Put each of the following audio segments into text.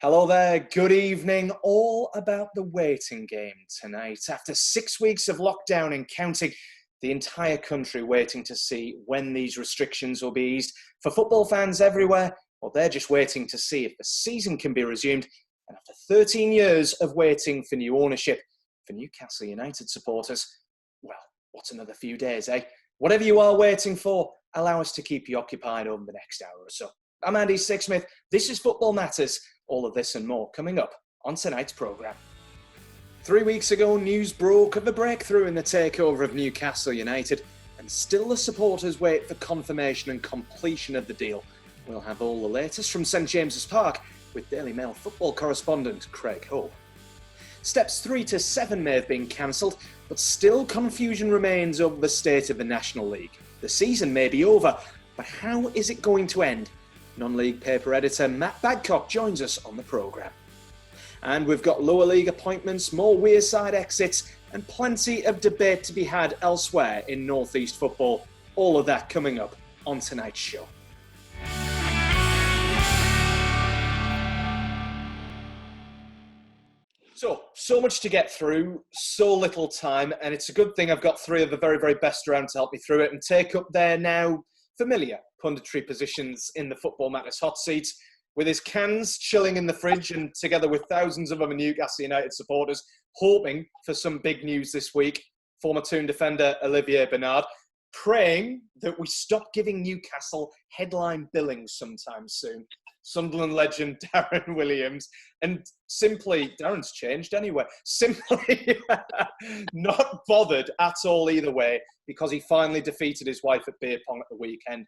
Hello there, good evening. All about the waiting game tonight. After 6 weeks of lockdown and counting, the entire country waiting to see when these restrictions will be eased. For football fans everywhere, well, they're just waiting to see if the season can be resumed. And after 13 years of waiting for new ownership, for Newcastle United supporters, well, what's another few days, eh? Whatever you are waiting for, allow us to keep you occupied over the next hour or so. I'm Andy Sixsmith. This is Football Matters. All of this and more coming up on tonight's programme. 3 weeks ago, news broke of a breakthrough in the takeover of Newcastle United, and still the supporters wait for confirmation and completion of the deal. We'll have all the latest from St James's Park with Daily Mail football correspondent Craig Hope. Steps 3 to 7 may have been cancelled, but still confusion remains over the state of the National League. The season may be over, but how is it going to end? Non-league paper editor Matt Badcock joins us on the programme. And we've got lower league appointments, more Wearside exits, and plenty of debate to be had elsewhere in North East football. All of that coming up on tonight's show. So much to get through, so little time, and it's a good thing I've got three of the very, very best around to help me through it and take up their now familiar punditry positions in the Football Matters hot seat, with his cans chilling in the fridge and together with thousands of other Newcastle United supporters hoping for some big news this week. Former Toon defender Olivier Bernard praying that we stop giving Newcastle headline billing sometime soon. Sunderland legend Darren Williams, and simply, Darren's changed anyway, simply not bothered at all either way because he finally defeated his wife at beer pong at the weekend.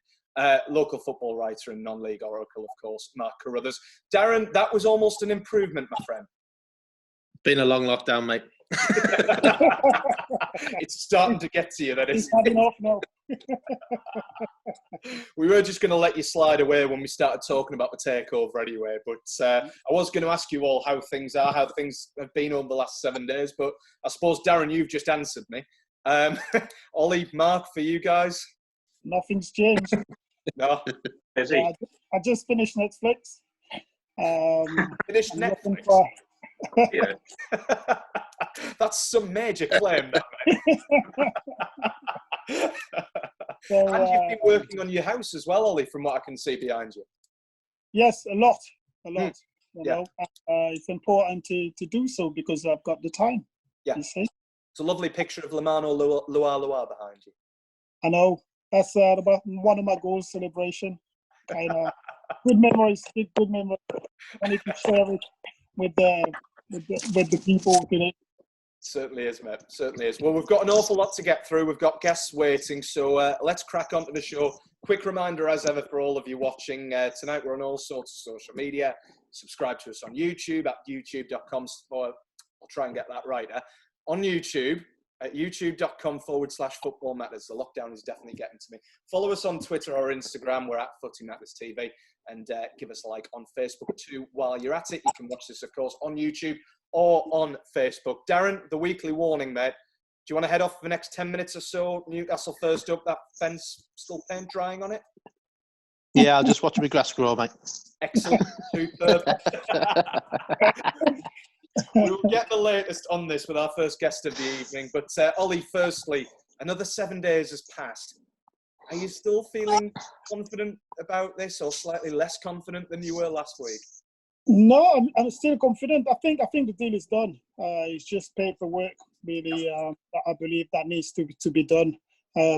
Local football writer and non-league oracle, of course, Mark Carruthers. Darren, that was almost an improvement, my friend. Been a long lockdown, mate. It's starting to get to you, that is. He's had enough now. We were just going to let you slide away when we started talking about the takeover anyway, but I was going to ask you all how things have been over the last 7 days, but I suppose, Darren, you've just answered me. Olly, Mark, for you guys? Nothing's changed. No. I just finished Netflix. Finished Netflix? Yeah. That's some major claim, that, mate. And you've been working on your house as well, Olly, from what I can see behind you. Yes, a lot. You know, it's important to do so because I've got the time. Yeah. You see? It's a lovely picture of Lemano Loire behind you. I know. That's about one of my goals, celebration. Kind of good memories. I need to share it with the people. You know. Certainly is, mate. Certainly is. Well, we've got an awful lot to get through. We've got guests waiting, so let's crack on to the show. Quick reminder, as ever, for all of you watching, tonight we're on all sorts of social media. Subscribe to us on YouTube at youtube.com. I'll try and get that right. On YouTube, at youtube.com/football matters. The lockdown is definitely getting to me. Follow us on Twitter or Instagram. We're at Footy Matters TV. And give us a like on Facebook too. While you're at it, you can watch this, of course, on YouTube or on Facebook. Darren, the weekly warning, mate. Do you want to head off for the next 10 minutes or so? Newcastle first up, that fence still paint drying on it? Yeah, I'll just watch my grass grow, mate. Excellent. Superb. We'll get the latest on this with our first guest of the evening. But Olly, firstly, another 7 days has passed. Are you still feeling confident about this, or slightly less confident than you were last week? No, I'm still confident. I think the deal is done. It's just paperwork, really. I believe that needs to be done.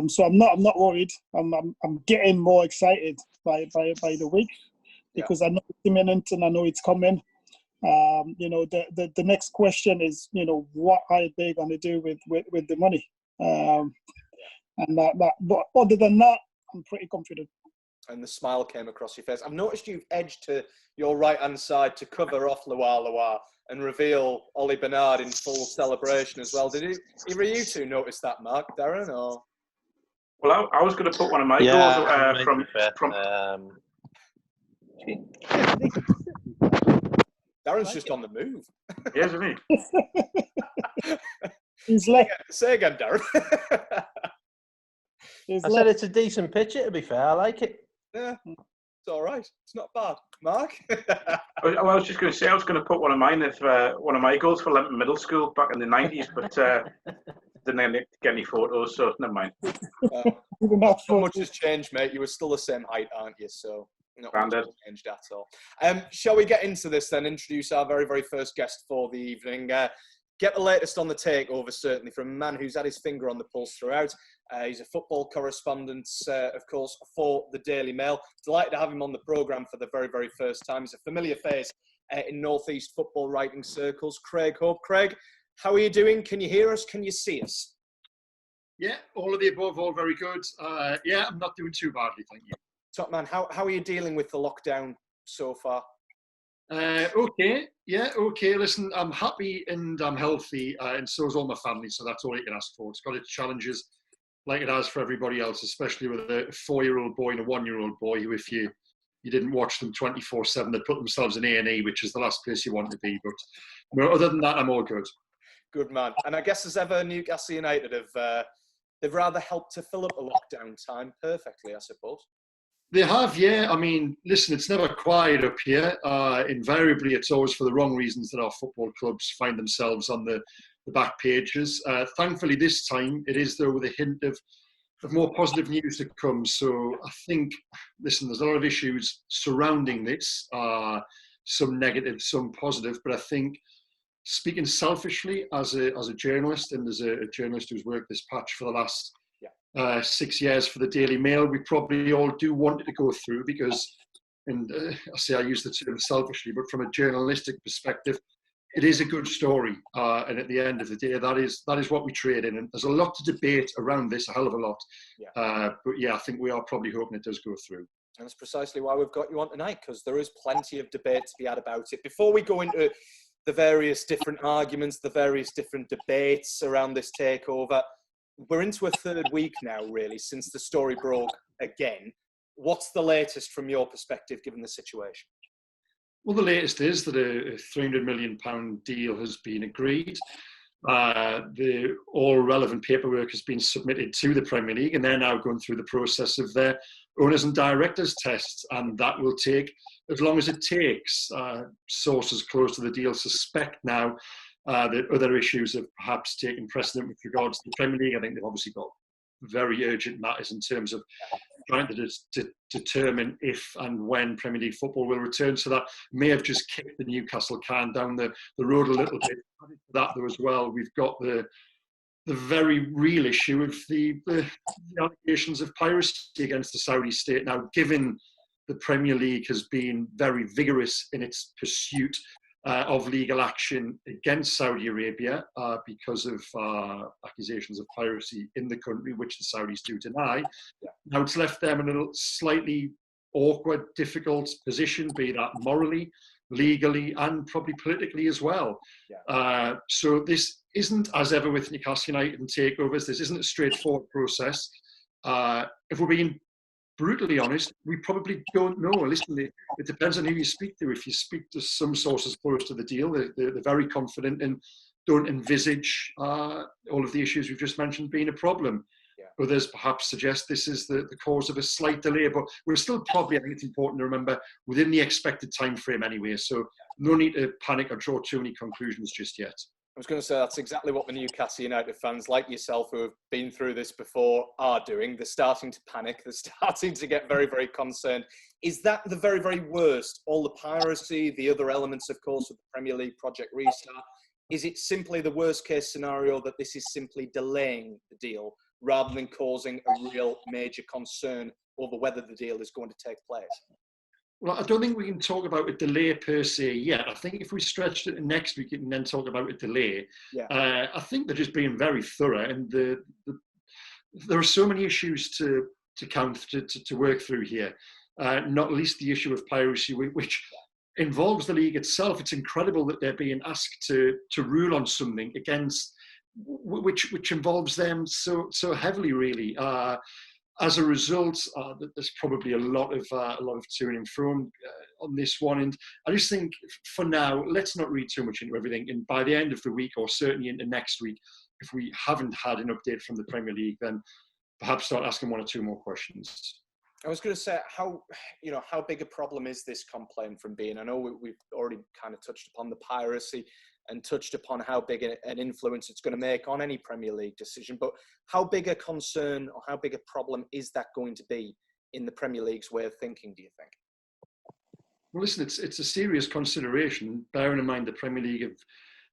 So I'm not worried. I'm getting more excited by the week because I know it's imminent and I know it's coming. You know, the next question is, you know, what are they going to do with the money? But other than that, I'm pretty confident. And the smile came across your face. I've noticed you've edged to your right-hand side to cover off Loire and reveal Ollie Bernard in full celebration as well. Did either of you two notice that, Mark, Darren, or? Well, I was going to put one of my goals from. Darren's just on the move. Yeah, isn't he? He's like. Say again, Darren. I said it's a decent picture, to be fair. I like it. Yeah. It's all right. It's not bad. Mark? I was just going to say, I was going to put one of mine if one of my goals for Lempton Middle School back in the 90s, but didn't get any photos, so never mind. Not much has changed, mate. You were still the same height, aren't you? So not much has changed at all. Shall we get into this then? Introduce our very, very first guest for the evening. Get the latest on the takeover, certainly, from a man who's had his finger on the pulse throughout. He's a football correspondent, of course, for the Daily Mail. Delighted to have him on the programme for the very, very first time. He's a familiar face in North East football writing circles. Craig Hope. Craig, how are you doing? Can you hear us? Can you see us? Yeah, all of the above, all very good. Yeah, I'm not doing too badly, thank you. Top man, how are you dealing with the lockdown so far? Okay, yeah, okay. Listen, I'm happy and I'm healthy, and so is all my family, so that's all you can ask for. It's got its challenges, like it has for everybody else, especially with a 4-year-old boy and a 1-year-old boy who, if you didn't watch them 24/7, they'd put themselves in A&E, which is the last place you want to be. But no, other than that, I'm all good. Good man. And I guess as ever, Newcastle United they've rather helped to fill up a lockdown time perfectly, I suppose. They have, yeah. I mean, listen, it's never quiet up here. Invariably, it's always for the wrong reasons that our football clubs find themselves on the back pages. Thankfully, this time, it is, though, with a hint of more positive news to come. So I think, listen, there's a lot of issues surrounding this, some negative, some positive, but I think, speaking selfishly as a journalist, and as a journalist who's worked this patch for the last 6 years for the Daily Mail, we probably all do want it to go through because, and I use the term selfishly, but from a journalistic perspective, it is a good story. And at the end of the day, that is what we trade in. And there's a lot to debate around this, a hell of a lot. But yeah, I think we are probably hoping it does go through. And that's precisely why we've got you on tonight, because there is plenty of debate to be had about it. Before we go into the various different arguments, the various different debates around this takeover, we're into a third week now, really, since the story broke again. What's the latest from your perspective, given the situation? Well, the latest is that a £300 million deal has been agreed. All relevant paperwork has been submitted to the Premier League, and they're now going through the process of their owners and directors tests, and that will take as long as it takes. Sources close to the deal suspect now that other issues have perhaps taken precedent with regards to the Premier League. I think they've obviously got very urgent matters in terms of trying to determine if and when Premier League football will return. So that may have just kicked the Newcastle can down the road a little bit. That though as well, we've got the very real issue of the allegations of piracy against the Saudi state. Now, given the Premier League has been very vigorous in its pursuit of legal action against Saudi Arabia because of accusations of piracy in the country, which the Saudis do deny. Now it's left them in a slightly awkward, difficult position, be that morally, legally, and probably politically as well. So this isn't, as ever with Newcastle United and takeovers, this isn't a straightforward process. If we're being brutally honest, we probably don't know. Listen, it depends on who you speak to. If you speak to some sources close to the deal, they're very confident and don't envisage all of the issues we've just mentioned being a problem. Others perhaps suggest this is the cause of a slight delay, but we're still probably, I think it's important to remember, within the expected time frame anyway. So no need to panic or draw too many conclusions just yet. I was going to say that's exactly what the Newcastle United fans like yourself who have been through this before are doing. They're starting to panic. They're starting to get very, very concerned. Is that the very, very worst? All the piracy, the other elements, of course, of the Premier League Project Restart. Is it simply the worst case scenario that this is simply delaying the deal rather than causing a real major concern over whether the deal is going to take place? Well, I don't think we can talk about a delay per se yet. I think if we stretched it to next week and then talk about a delay, I think they're just being very thorough. And there are so many issues to work through here, not least the issue of piracy, which involves the league itself. It's incredible that they're being asked to rule on something against which involves them so heavily, really. As a result, there's probably a lot of to and fro on this one, and I just think for now, let's not read too much into everything. And by the end of the week, or certainly into next week, if we haven't had an update from the Premier League, then perhaps start asking one or two more questions. I was going to say, how big a problem is this complaint from being? I know we've already kind of touched upon the piracy and touched upon how big an influence it's going to make on any Premier League decision, but how big a concern or how big a problem is that going to be in the Premier League's way of thinking, do you think? Well, listen, it's a serious consideration, bearing in mind the Premier League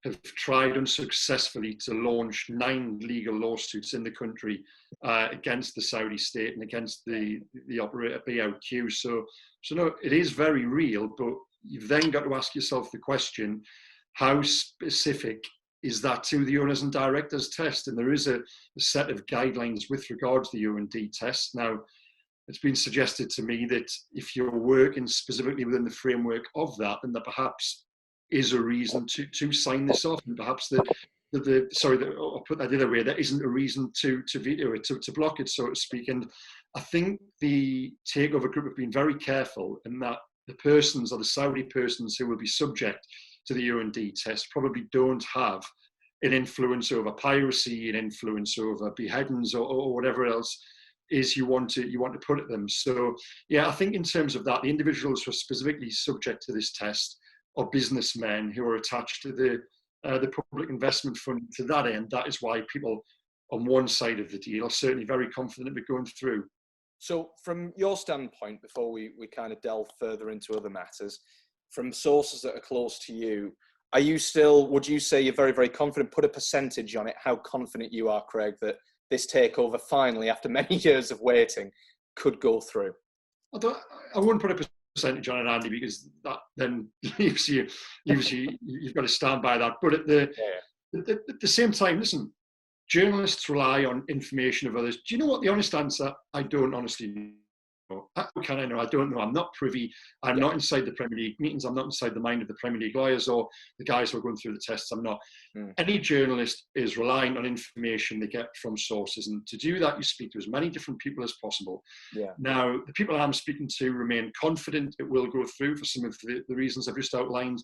have tried unsuccessfully to launch 9 legal lawsuits in the country against the Saudi state and against the operator BOQ. So no, it is very real, but you've then got to ask yourself the question, how specific is that to the owners and directors test? And there is a set of guidelines with regards to the O&D test. Now, it's been suggested to me that if you're working specifically within the framework of that, then there perhaps is a reason to sign this off, and perhaps I'll put that the other way, there isn't a reason to veto it, to block it, so to speak. And I think the takeover group have been very careful in that the persons or the Saudi persons who will be subject to the O&D test probably don't have an influence over piracy, an influence over beheadings or whatever else is you want to put at them. So yeah, I think in terms of that, the individuals who are specifically subject to this test are businessmen who are attached to the public investment fund. To that end, that is why people on one side of the deal are certainly very confident of it going through. So from your standpoint, before we kind of delve further into other matters, from sources that are close to you, would you say you're very, very confident? Put a percentage on it, how confident you are, Craig, that this takeover finally, after many years of waiting, could go through? I wouldn't put a percentage on it, Andy, because that then leaves you you've got to stand by that. But at the same time, listen, journalists rely on information of others. Do you know what the honest answer? I don't honestly know. How can I know? I don't know. I'm not privy. I'm not inside the Premier League meetings. I'm not inside the mind of the Premier League lawyers or the guys who are going through the tests. I'm not. Any journalist is relying on information they get from sources. And to do that, you speak to as many different people as possible. Yeah. Now, the people I'm speaking to remain confident it will go through for some of the reasons I've just outlined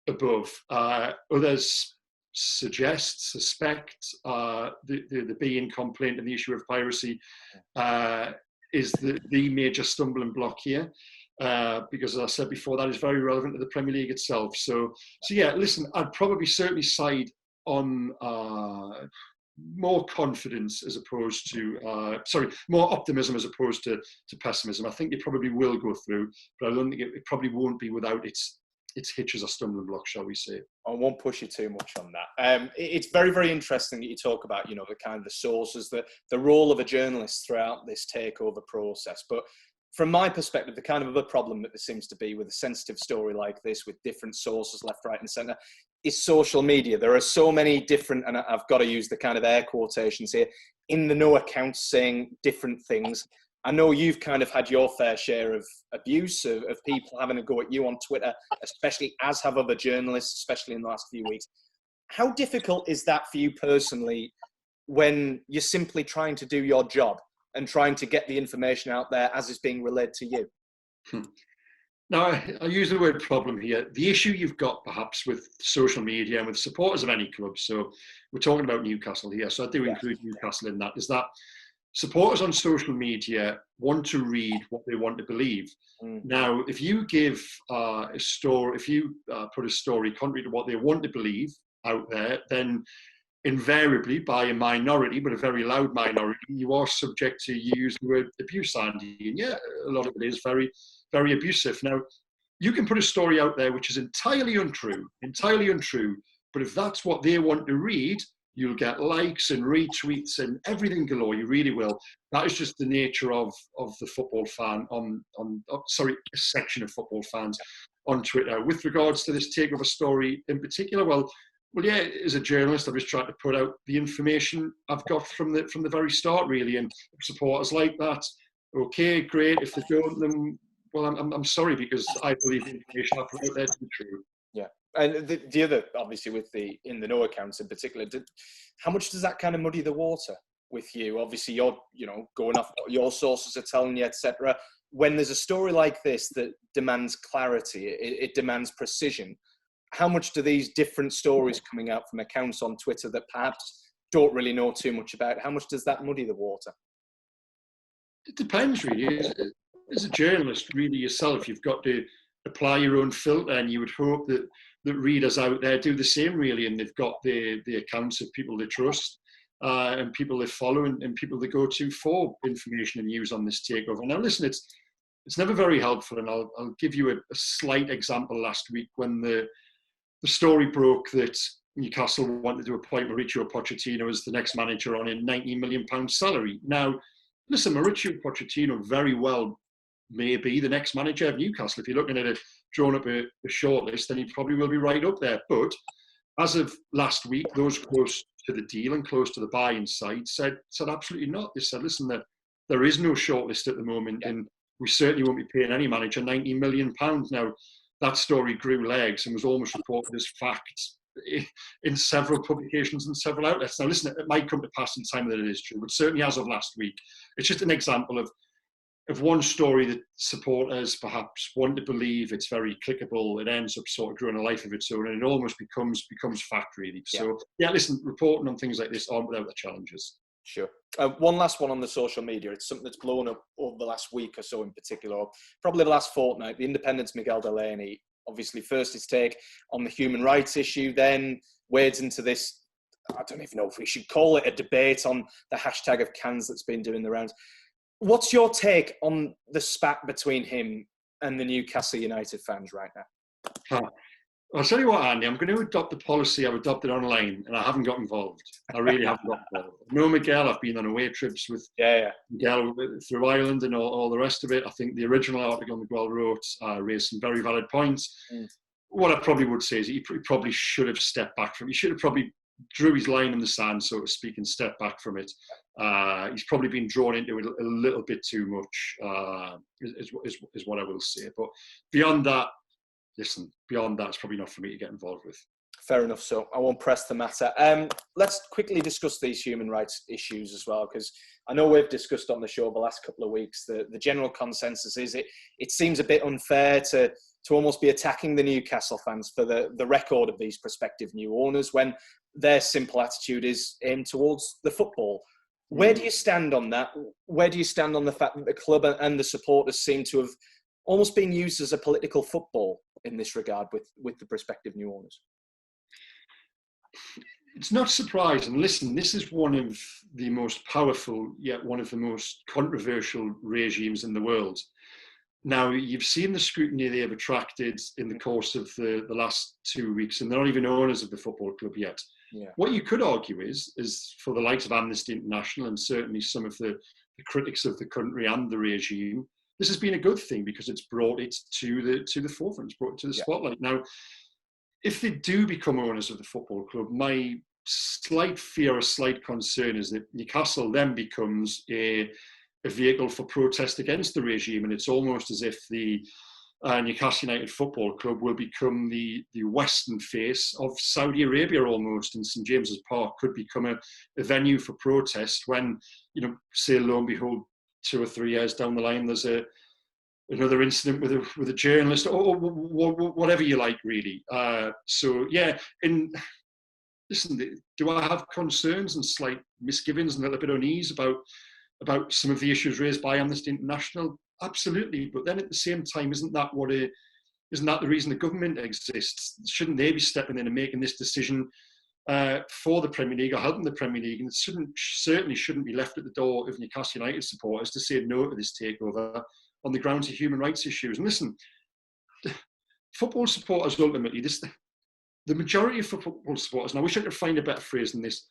above. Others suspect the being complaint and the issue of piracy is the major stumbling block here, because as I said before, that is very relevant to the Premier League itself. So yeah, listen, I'd probably certainly side on more confidence as opposed to, more optimism as opposed to pessimism. I think it probably will go through, but I don't think it probably won't be without its hitches or stumbling blocks, shall we say. I won't push you too much on that. It's very, very interesting that you talk about, the kind of the sources, the role of a journalist throughout this takeover process. But from my perspective, the kind of other problem that there seems to be with a sensitive story like this, with different sources left, right and centre, is social media. There are so many different, and I've got to use the kind of air quotations here, in the know accounts saying different things. I know you've kind of had your fair share of abuse, of people having a go at you on Twitter, especially as have other journalists, especially in the last few weeks. How difficult is that for you personally when you're simply trying to do your job and trying to get the information out there as it's being relayed to you? Now, I use the word problem here. The issue you've got perhaps with social media and with supporters of any club, so we're talking about Newcastle here, so I do include Newcastle in that, is that supporters on social media want to read what they want to believe. Now, if you give a story, if you put a story contrary to what they want to believe out there, then invariably by a minority, but a very loud minority, you are subject to use the word abuse, Andy. And yeah, a lot of it is very, very abusive. Now, you can put a story out there which is entirely untrue, but if that's what they want to read, you'll get likes and retweets and everything galore. You really will. That is just the nature of the football fan a section of football fans on Twitter. With regards to this takeover story in particular, well, yeah, as a journalist, I've just tried to put out the information I've got from the very start, really. And supporters like that, okay, great. If they don't, then well, I'm sorry, because I believe the information I put out there to be true. Yeah. And the other, obviously, with the in the know accounts in particular, how much does that kind of muddy the water with you? Obviously, you're going off what your sources are telling you, etc. When there's a story like this that demands clarity, it demands precision. How much do these different stories coming out from accounts on Twitter that perhaps don't really know too much about, how much does that muddy the water? It depends, really. As a journalist, really yourself, you've got to apply your own filter, and you would hope that readers out there do the same, really, and they've got the accounts of people they trust and people they follow and people they go to for information and news on this takeover. Now, listen, it's never very helpful, and I'll give you a slight example. Last week, when the story broke that Newcastle wanted to appoint Mauricio Pochettino as the next manager on a £90 million salary. Now, listen, Mauricio Pochettino very well may be the next manager of Newcastle. If you're looking at drawing up a shortlist, then he probably will be right up there. But as of last week, those close to the deal and close to the buying side said absolutely not. They said, listen, there is no shortlist at the moment, and we certainly won't be paying any manager £90 million. Now, that story grew legs and was almost reported as fact in several publications and several outlets. Now, listen, it might come to pass in time that it is true, but certainly as of last week, it's just an example of one story that supporters perhaps want to believe it's very clickable. It ends up sort of growing a life of its own, and it almost becomes fact, really. So, listen, reporting on things like this aren't without the challenges. Sure. One last one on the social media. It's something that's blown up over the last week or so in particular, or probably the last fortnight. The Independent's Miguel Delaney, obviously first his take on the human rights issue, then wades into this, I don't even know if we should call it a debate on the hashtag of cans that's been doing the rounds. What's your take on the spat between him and the Newcastle United fans right now? I'll tell you what, Andy, I'm going to adopt the policy I've adopted online, and I haven't got involved. I really haven't got involved. I know Miguel. I've been on away trips with Miguel through Ireland and all the rest of it. I think the original article Miguel wrote raised some very valid points. What I probably would say is he probably should have stepped back from it. He should have probably drew his line in the sand, so to speak, and stepped back from it. He's probably been drawn into it a little bit too much, is what I will say. But beyond that, listen, beyond that, it's probably not for me to get involved with. Fair enough. So I won't press the matter. Let's quickly discuss these human rights issues as well, because I know we've discussed on the show the last couple of weeks. The general consensus is it seems a bit unfair to almost be attacking the Newcastle fans for the record of these prospective new owners when their simple attitude is aimed towards the football. Where do you stand on that? Where do you stand on the fact that the club and the supporters seem to have almost been used as a political football in this regard with the prospective new owners? It's not surprising. Listen, this is one of the most powerful, yet one of the most controversial regimes in the world. Now, you've seen the scrutiny they have attracted in the course of the last 2 weeks, and they're not even owners of the football club yet. Yeah. What you could argue is for the likes of Amnesty International and certainly some of the critics of the country and the regime, this has been a good thing because it's brought it to the forefront, it's brought it to the spotlight. Now, if they do become owners of the football club, my slight fear or slight concern is that Newcastle then becomes a vehicle for protest against the regime, and it's almost as if the Newcastle United Football Club will become the western face of Saudi Arabia almost, and St James's Park could become a venue for protest when, say, lo and behold, 2 or 3 years down the line, there's another incident with a journalist or whatever you like, really. And listen, do I have concerns and slight misgivings and a little bit of unease about some of the issues raised by Amnesty International? Absolutely. But then at the same time, isn't that the reason the government exists? Shouldn't they be stepping in and making this decision for the Premier League or helping the Premier League? And it certainly shouldn't be left at the door of Newcastle United supporters to say no to this takeover on the grounds of human rights issues. And listen, football supporters ultimately, the majority of football supporters, and I wish I could find a better phrase than this,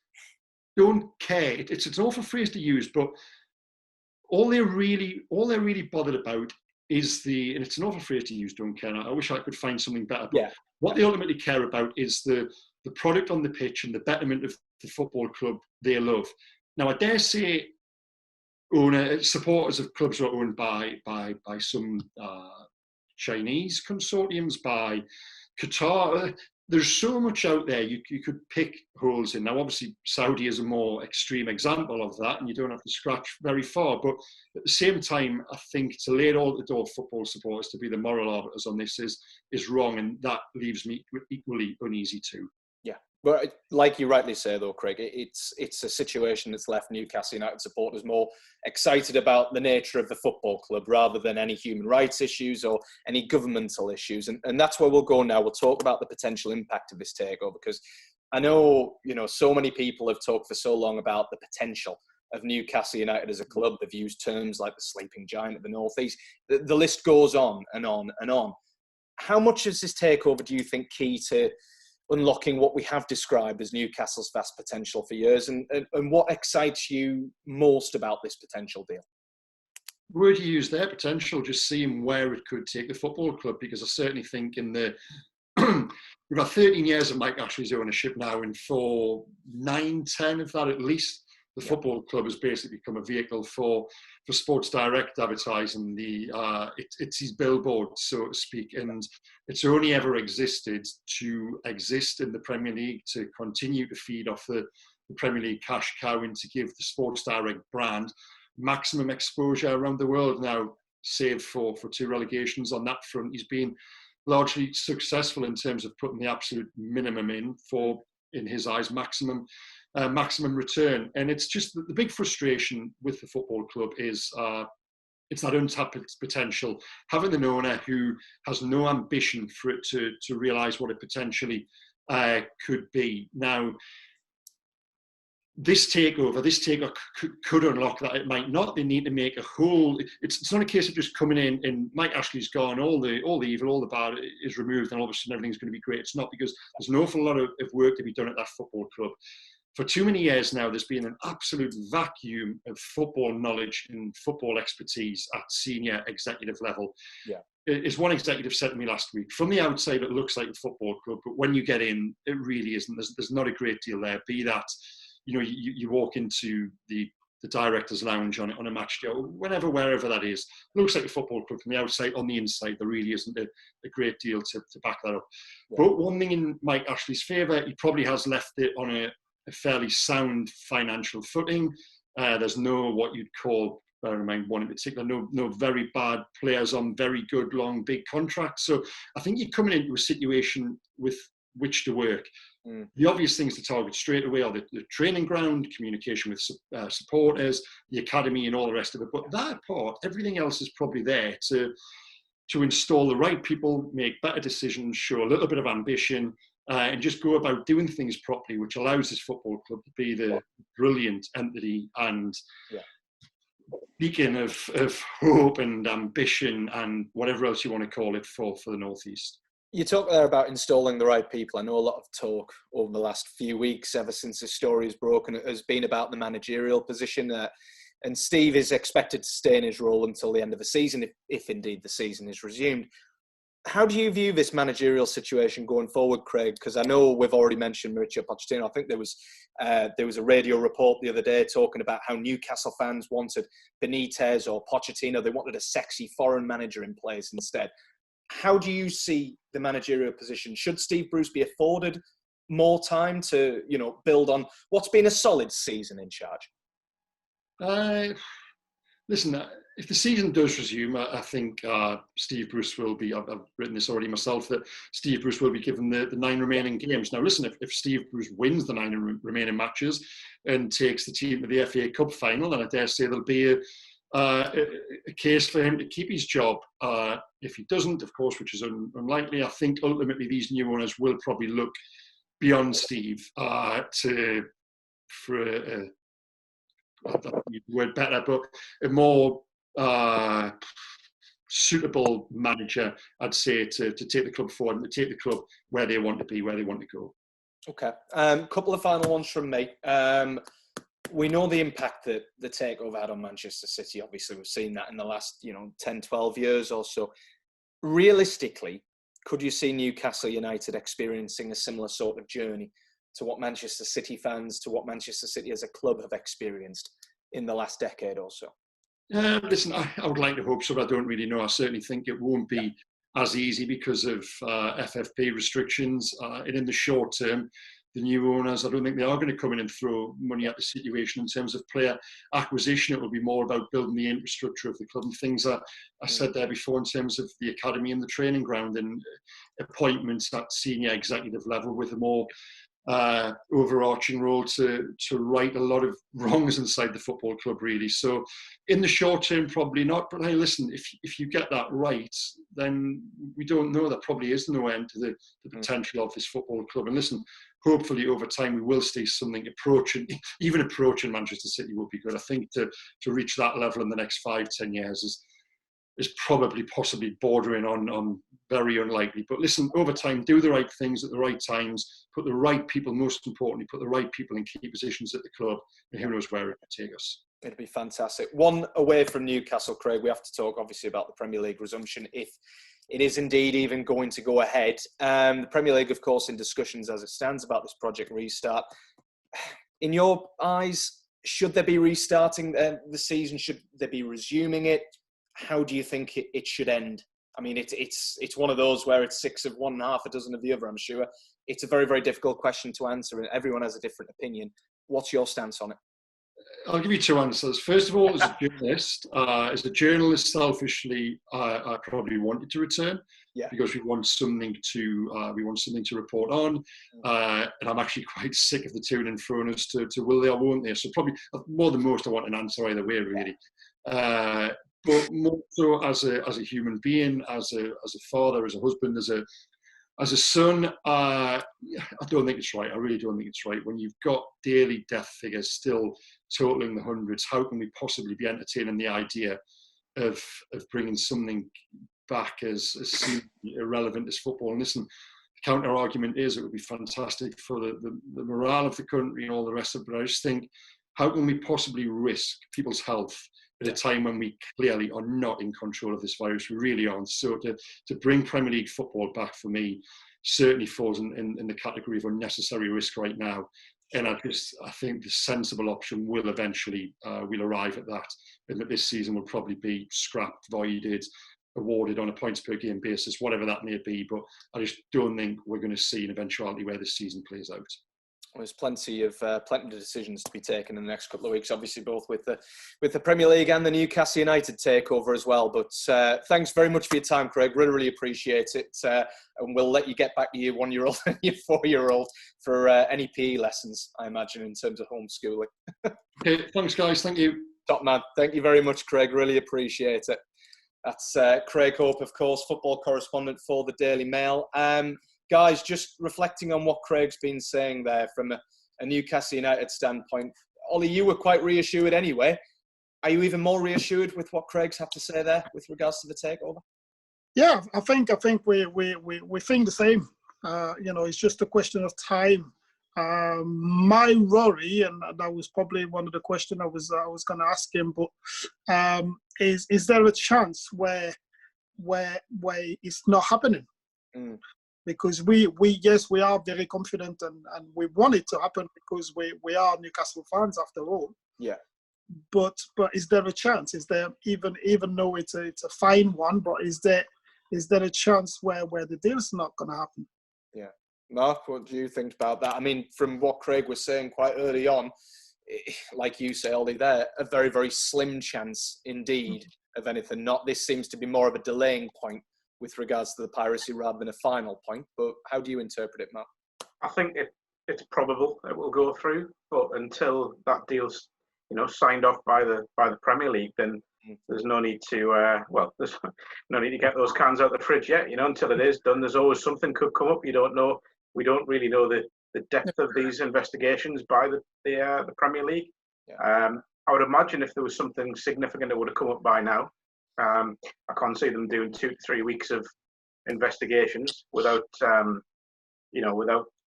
don't care. It's an awful phrase to use, but all they're really bothered about is and it's an awful phrase to use, don't care. I wish I could find something better. But what they ultimately care about is the product on the pitch and the betterment of the football club they love. Now, I dare say supporters of clubs are owned by some Chinese consortiums, by Qatar. There's so much out there you could pick holes in. Now, obviously, Saudi is a more extreme example of that, and you don't have to scratch very far. But at the same time, I think to lay it all at the door of football supporters to be the moral arbiters on this is wrong, and that leaves me equally uneasy too. Yeah, But like you rightly say, though, Craig, it's a situation that's left Newcastle United supporters more excited about the nature of the football club rather than any human rights issues or any governmental issues. And that's where we'll go now. We'll talk about the potential impact of this takeover, because I know, so many people have talked for so long about the potential of Newcastle United as a club. They've used terms like the sleeping giant of the Northeast. The list goes on and on and on. How much is this takeover, do you think, key to unlocking what we have described as Newcastle's vast potential for years? And what excites you most about this potential deal? The word you use there, potential, just seeing where it could take the football club, because I certainly think in the we've got 13 years of Mike Ashley's ownership now, and for 9-10 of that at least, the football club has basically become a vehicle for Sports Direct advertising. It's his billboard, so to speak, and it's only ever existed to exist in the Premier League, to continue to feed off the Premier League cash cow and to give the Sports Direct brand maximum exposure around the world. Now, save for 2 relegations on that front, he's been largely successful in terms of putting the absolute minimum in his eyes, maximum return. And it's just the big frustration with the football club is it's that untapped potential. Having an owner who has no ambition for it to realise what it potentially could be. Now, this takeover could unlock that. It might not. They need to make a whole. It's not a case of just coming in and Mike Ashley's gone, all the evil, all the bad is removed, and all of a sudden everything's going to be great. It's not, because there's an awful lot of work to be done at that football club. For too many years now, there's been an absolute vacuum of football knowledge and football expertise at senior executive level. Yeah. As one executive said to me last week, from the outside it looks like a football club, but when you get in, it really isn't. There's not a great deal there. Be that, you walk into the director's lounge on a match day, wherever that is, it looks like a football club from the outside. On the inside, there really isn't a great deal to back that up. Yeah. But one thing in Mike Ashley's favour, he probably has left it on a fairly sound financial footing. There's no what you'd call, bear in mind one in particular, no very bad players on very good, long, big contracts. So I think you're coming into a situation with which to work. The obvious things to target straight away are the training ground, communication with supporters, the academy, and all the rest of it. But that part, everything else is probably there to install the right people, make better decisions, show a little bit of ambition, and just go about doing things properly, which allows this football club to be the brilliant entity and beacon of hope and ambition and whatever else you want to call it for the Northeast. You talk there about installing the right people. I know a lot of talk over the last few weeks, ever since the story has broken, has been about the managerial position. And Steve is expected to stay in his role until the end of the season, if indeed the season is resumed. How do you view this managerial situation going forward, Craig? Because I know we've already mentioned Mauricio Pochettino. I think there was a radio report the other day talking about how Newcastle fans wanted Benitez or Pochettino. They wanted a sexy foreign manager in place instead. How do you see the managerial position? Should Steve Bruce be afforded more time to, build on what's been a solid season in charge? Listen, if the season does resume, I think Steve Bruce will be, I've written this already myself, that Steve Bruce will be given the 9 remaining games. Now, listen, if Steve Bruce wins the 9 remaining matches and takes the team to the FA Cup final, then I dare say there'll be a case for him to keep his job. If he doesn't, of course, which is unlikely, I think ultimately these new owners will probably look beyond Steve for a word better, but a more suitable manager, I'd say, to take the club forward and to take the club where they want to be, where they want to go. Okay. Couple of final ones from me. We know the impact that the takeover had on Manchester City. Obviously, we've seen that in the last 10, 12 years or so. Realistically, could you see Newcastle United experiencing a similar sort of journey to what Manchester City fans, to what Manchester City as a club have experienced in the last decade or so? Listen, I would like to hope so, but I don't really know. I certainly think it won't be as easy because of FFP restrictions. And in the short term, the new owners, I don't think they are going to come in and throw money at the situation in terms of player acquisition. It will be more about building the infrastructure of the club and things that I said there before in terms of the academy and the training ground and appointments at senior executive level with a more overarching role to right a lot of wrongs inside the football club, really. So in the short term, probably not. But hey, listen, if you get that right, then we don't know. There probably is no end to the potential of this football club. And listen, hopefully over time we will see something even approaching Manchester City would be good. I think to reach that level in the next 5-10 years is probably possibly bordering on very unlikely. But listen, over time, do the right things at the right times, put the right people, most importantly, put the right people in key positions at the club, and who knows where it will take us. It'd be fantastic. One away from Newcastle, Craig, we have to talk obviously about the Premier League resumption, if it is indeed even going to go ahead. The Premier League, of course, in discussions as it stands about this project restart. In your eyes, should they be restarting the season? Should they be resuming it? How do you think it should end? I mean, it's one of those where it's 6 of one and half a dozen of the other, I'm sure. It's a very, very difficult question to answer, and everyone has a different opinion. What's your stance on it? I'll give you 2 answers. First of all, as a journalist, selfishly, I probably wanted to return because we want something to report on, and I'm actually quite sick of the to and fro as to will they or won't they. So probably more than most, I want an answer either way, really. But more so as a human being, as a father, as a husband, as a son, I don't think it's right. I really don't think it's right. When you've got daily death figures still totaling the hundreds, how can we possibly be entertaining the idea of bringing something back as irrelevant as football? And listen, the counter argument is it would be fantastic for the morale of the country and all the rest of it. But I just think, how can we possibly risk people's health at a time when we clearly are not in control of this virus? We really aren't. So to bring Premier League football back, for me, certainly falls in the category of unnecessary risk right now. And I think the sensible option will eventually, we'll arrive at that, and that this season will probably be scrapped, voided, awarded on a points per game basis, whatever that may be. But I just don't think we're going to see an eventuality where this season plays out. There's plenty of decisions to be taken in the next couple of weeks, obviously both with the Premier League and the Newcastle United takeover as well. But thanks very much for your time, Craig. Really appreciate it. And we'll let you get back to your 1-year-old and your 4-year-old for any PE lessons, I imagine, in terms of homeschooling. Okay, thanks, guys. Thank you. Top man. Thank you very much, Craig. Really appreciate it. That's Craig Hope, of course, football correspondent for the Daily Mail. Guys, just reflecting on what Craig's been saying there from a Newcastle United standpoint. Olly, you were quite reassured anyway. Are you even more reassured with what Craig's had to say there with regards to the takeover? Yeah, I think we think the same. It's just a question of time. My worry, and that was probably one of the questions I was going to ask him, but is there a chance where it's not happening? Because we are very confident and we want it to happen because we are Newcastle fans after all. Yeah. But is there a chance? Is there even though it's a fine one, but is there a chance where the deal's not going to happen? Yeah. Mark, what do you think about that? I mean, from what Craig was saying quite early on, like you say, Olly, there, a very, very slim chance indeed of anything. This seems to be more of a delaying point with regards to the piracy rather than a final point. But how do you interpret it, Mark? I think it's probable it will go through, but until that deal's signed off by the Premier League, then there's no need to there's no need to get those cans out of the fridge yet. Until it is done, there's always something could come up. You don't know. We don't really know the depth of these investigations by the Premier League. Yeah. I would imagine if there was something significant, it would have come up by now. I can't see them doing 2 to 3 weeks of investigations without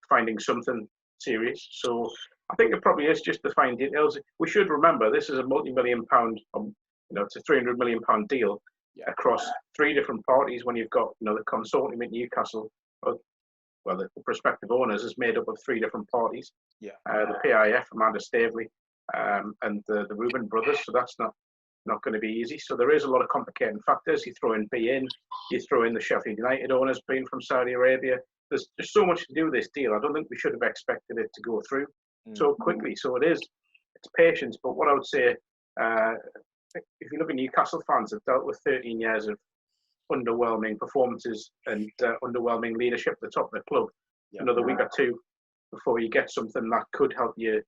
finding something serious. So I think it probably is just the fine details. We should remember this is a multi-million pound, it's a £300 million deal across 3 different parties. When you've got the consortium at Newcastle, the prospective owners is made up of 3 different parties. Yeah. The PIF, Amanda Staveley, and the Reuben brothers. So that's not going to be easy. So there is a lot of complicating factors. You throw in beIN, you throw in the Sheffield United owners being from Saudi Arabia. There's so much to do with this deal. I don't think we should have expected it to go through so quickly. So it's patience. But what I would say, if you look at Newcastle fans, have dealt with 13 years of underwhelming performances and underwhelming leadership at the top of the club. Yeah. Another week or two, before you get something that could help your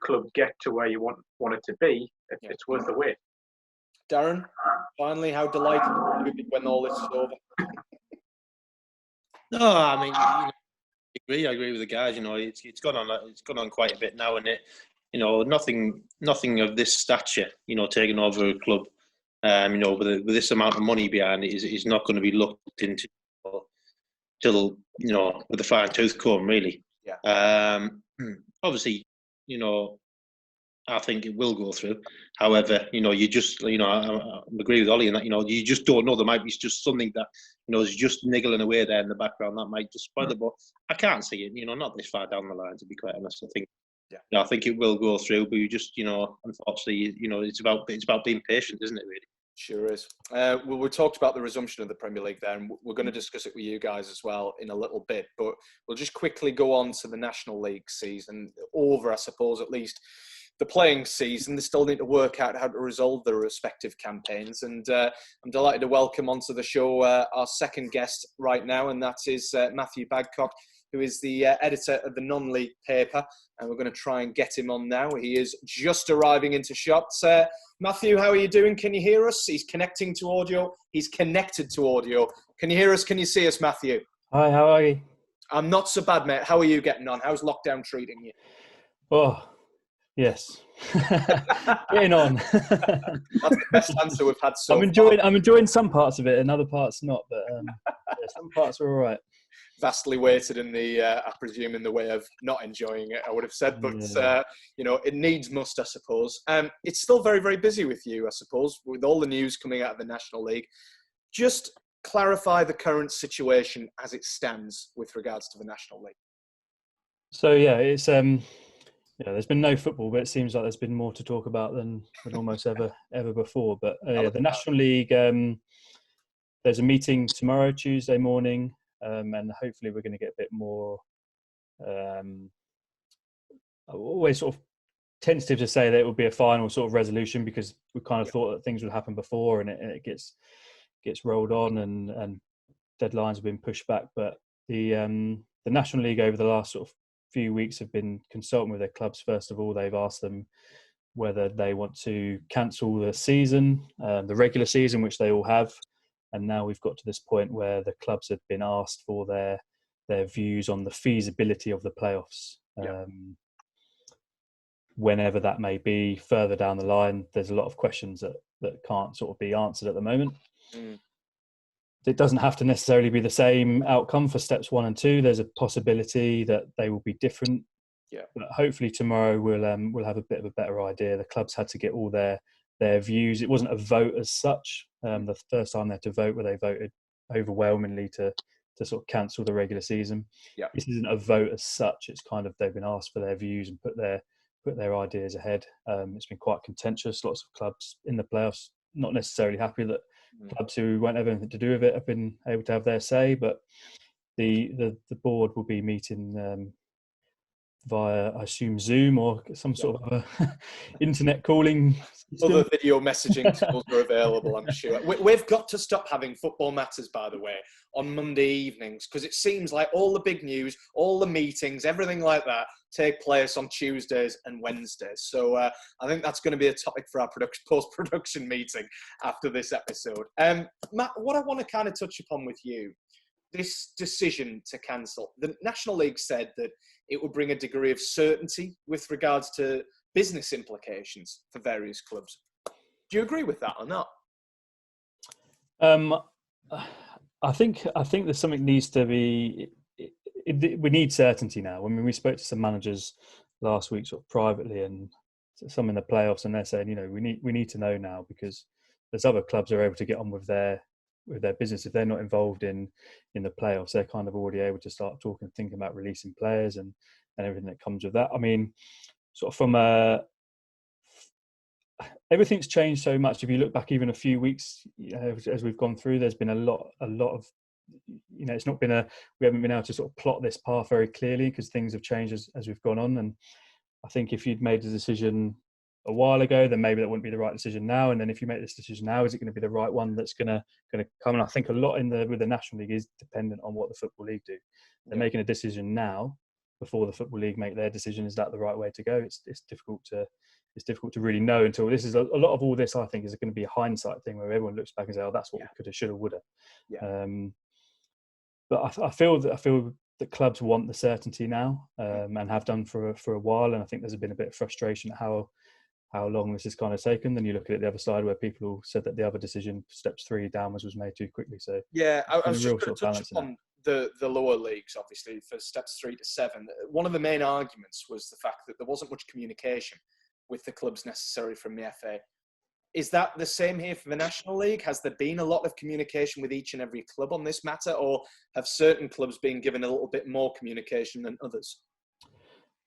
club get to where you want it to be, it's worth the wait. Darren, finally, how delighted will you be when all this is over? No, I mean, I agree with the guys. It's gone on quite a bit now, and nothing of this stature, taking over a club, with this amount of money behind it is not going to be looked into till with a fine tooth comb, really. Yeah. Obviously, I think it will go through. However, you just, I agree with Ollie in that, you just don't know. There might be just something that, is just niggling away there in the background that might just spoil it. But I can't see it, not this far down the line, to be quite honest. I think, I think it will go through, but you just, unfortunately, it's about being patient, isn't it, really? Sure is. Well, we talked about the resumption of the Premier League there, and we're going to discuss it with you guys as well in a little bit. But we'll just quickly go on to the National League season over, I suppose, at least the playing season. They still need to work out how to resolve their respective campaigns. And I'm delighted to welcome onto the show our second guest right now, and that is Matthew Badcock, who is the editor of the non-league paper. And we're going to try and get him on now. He is just arriving into shots. Matthew, how are you doing? Can you hear us? He's connecting to audio. He's connected to audio. Can you hear us? Can you see us, Matthew? Hi, how are you? I'm not so bad, mate. How are you getting on? How's lockdown treating you? Oh, yes. Getting on. That's the best answer we've had so far. I'm enjoying some parts of it and other parts not, but some parts are all right. Vastly weighted in the, I presume, in the way of not enjoying it, I would have said. But, it needs must, I suppose. It's still very, very busy with you, I suppose, with all the news coming out of the National League. Just clarify the current situation as it stands with regards to the National League. So, it's... there's been no football, but it seems like there's been more to talk about than almost ever before. But the National League, there's a meeting tomorrow, Tuesday morning, and hopefully we're going to get a bit more. Always sort of tentative to say that it will be a final sort of resolution, because we kind of thought that things would happen before, and it gets rolled on, and deadlines have been pushed back. But the National League over the last sort of few weeks have been consulting with their clubs. First of all, they've asked them whether they want to cancel the season, the regular season, which they all have. And now we've got to this point where the clubs have been asked for their views on the feasibility of the playoffs. Whenever that may be further down the line, there's a lot of questions that can't sort of be answered at the moment. It doesn't have to necessarily be the same outcome for steps 1 and 2. There's a possibility that they will be different. But hopefully tomorrow we'll have a bit of a better idea. The clubs had to get all their views. It wasn't a vote as such. The first time they had to vote, where they voted overwhelmingly to sort of cancel the regular season. This isn't a vote as such. It's kind of they've been asked for their views and put their ideas ahead. It's been quite contentious. Lots of clubs in the playoffs not necessarily happy that clubs who won't have anything to do with it have been able to have their say, but the board will be meeting via, I assume, Zoom or some sort of internet calling system. Other video messaging tools are available, I'm sure. We've got to stop having Football Matters, by the way, on Monday evenings, because it seems like all the big news, all the meetings, everything like that take place on Tuesdays and Wednesdays. So I think that's going to be a topic for our post-production meeting after this episode. Matt, what I want to kind of touch upon with you, this decision to cancel. The National League said that it would bring a degree of certainty with regards to business implications for various clubs. Do you agree with that or not? I think there's something needs to be. We need certainty now. I mean, we spoke to some managers last week, sort of privately, and some in the playoffs, and they're saying, we need to know now, because there's other clubs that are able to get on with their business. If they're not involved in the playoffs, they're kind of already able to start talking, thinking about releasing players and everything that comes with that. I mean, sort of from everything's changed so much. If you look back even a few weeks, as we've gone through, there's been a lot of, it's not been we haven't been able to sort of plot this path very clearly, because things have changed as we've gone on. And I think if you'd made a decision a while ago, then maybe that wouldn't be the right decision now. And then if you make this decision now, is it going to be the right one that's going to come? And I think a lot with the National League is dependent on what the Football League do. They're making a decision now, before the Football League make their decision. Is that the right way to go? It's difficult to really know until this is a lot of all this. I think is going to be a hindsight thing where everyone looks back and say, "Oh, that's what we could have, should have, would have." Yeah. But I feel that clubs want the certainty now, and have done for a while. And I think there's been a bit of frustration at how long this has kind of taken. Then you look at the other side where people said that the other decision, steps 3 downwards, was made too quickly. So yeah, I was just going to touch on the lower leagues, obviously, for steps 3 to 7. One of the main arguments was the fact that there wasn't much communication with the clubs necessary from the FA. Is that the same here for the National League? Has there been a lot of communication with each and every club on this matter, or have certain clubs been given a little bit more communication than others?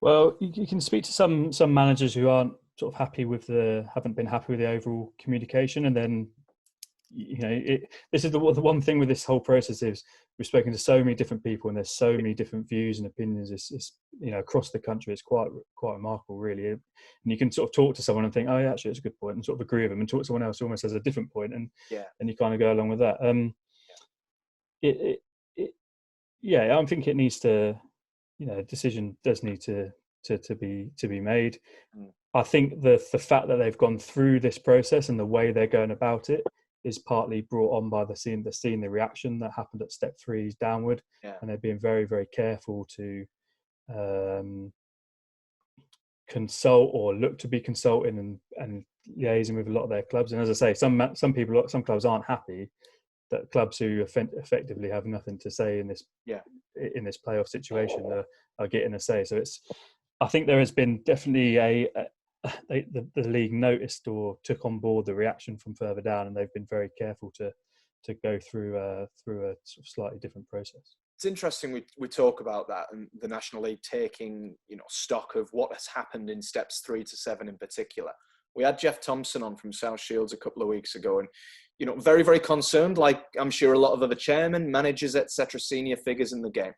Well, you can speak to some managers who aren't sort of haven't been happy with the overall communication, and then this is the one thing with this whole process is we've spoken to so many different people and there's so many different views and opinions. It's across the country. It's quite remarkable, really. And you can sort of talk to someone and think, oh, yeah, actually, it's a good point, and sort of agree with them, and talk to someone else who almost has a different point, and you kind of go along with that. I think it needs to, a decision does need to be made. I think the fact that they've gone through this process and the way they're going about it is partly brought on by seeing the reaction that happened at step 3 downward, and they're being very, very careful to consult or look to be consulting and liaising with a lot of their clubs. And as I say, some clubs aren't happy that clubs who effectively have nothing to say in this playoff situation are getting a say. So I think there has been definitely the league noticed or took on board the reaction from further down, and they've been very careful to go through a sort of slightly different process. It's interesting we talk about that, and the National League taking stock of what has happened in steps 3 to 7 in particular. We had Jeff Thompson on from South Shields a couple of weeks ago, and very, very concerned, like I'm sure a lot of other chairmen, managers, etc., senior figures in the game,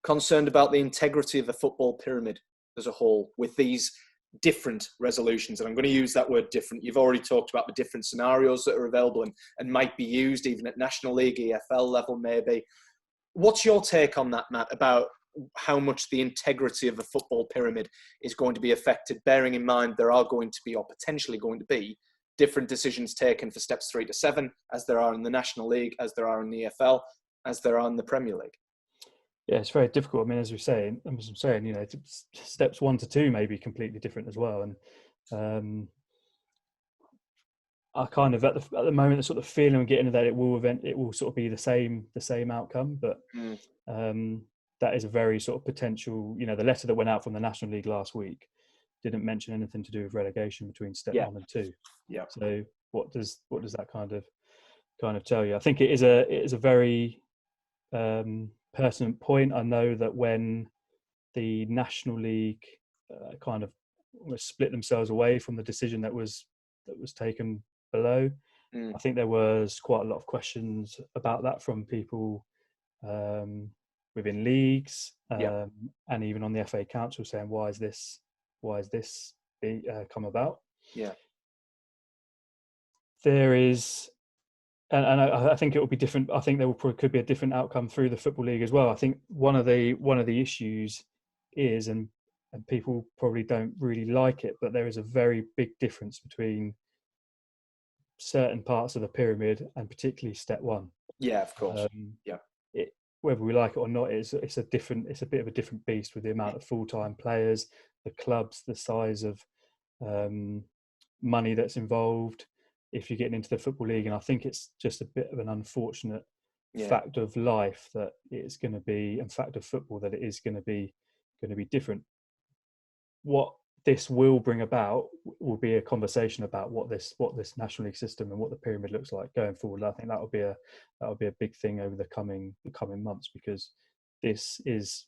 concerned about the integrity of the football pyramid as a whole with these different resolutions. And I'm going to use that word different. You've already talked about the different scenarios that are available and might be used even at National League, EFL level maybe. What's your take on that, Matt, about how much the integrity of the football pyramid is going to be affected, bearing in mind there are going to be, or potentially going to be, different decisions taken for steps 3 to 7, as there are in the National League, as there are in the EFL, as there are in the Premier League? Yeah, it's very difficult. I mean, as I'm saying, steps 1 to 2 may be completely different as well. And I kind of at the moment the sort of feeling I'm getting that it will sort of be the same outcome. But that is a very sort of potential. The letter that went out from the National League last week didn't mention anything to do with relegation between step 1 and 2. Yeah. So what does that kind of tell you? I think it is a very pertinent point. I know that when the National League kind of split themselves away from the decision that was taken below, I think there was quite a lot of questions about that from people within leagues and even on the FA Council saying, why is this come about? Yeah. There is, and I think it will be different. I think there could be a different outcome through the Football League as well. I think one of the issues is, and people probably don't really like it, but there is a very big difference between certain parts of the pyramid and particularly step 1. Yeah, of course. Whether we like it or not, it's a bit of a different beast with the amount of full-time players, the clubs, the size of money that's involved if you're getting into the Football League. And I think it's just a bit of an unfortunate fact of life that it's going to be, and fact of football that it is going to be different. What this will bring about will be a conversation about what this National League system and what the pyramid looks like going forward. I think that will be a big thing over the coming months, because this is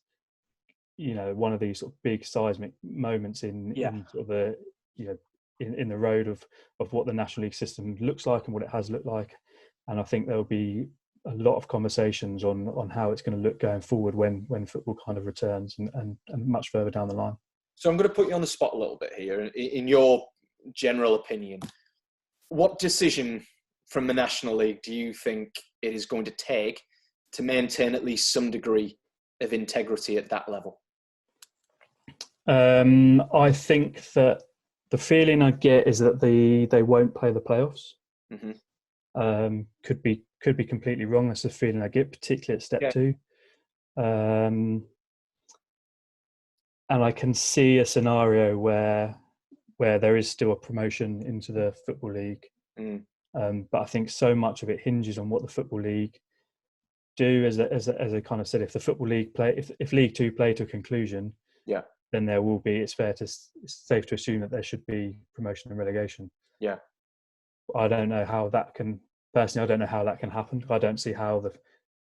one of these sort of big seismic moments in sort of the in the road of what the National League system looks like and what it has looked like. And I think there will be a lot of conversations on how it's going to look going forward when football kind of returns and much further down the line. So I'm going to put you on the spot a little bit here. In your general opinion, what decision from the National League do you think it is going to take to maintain at least some degree of integrity at that level? I think that the feeling I get is that they won't play the playoffs. Mm-hmm. Could be completely wrong. That's the feeling I get, particularly at step 2. And I can see a scenario where there is still a promotion into the Football League. But I think so much of it hinges on what the Football League do. As I kind of said, if the Football League if League 2 play to a conclusion, then there will be. It's safe to assume that there should be promotion and relegation. Yeah. I don't know how that can. Personally, I don't know how that can happen. I don't see how the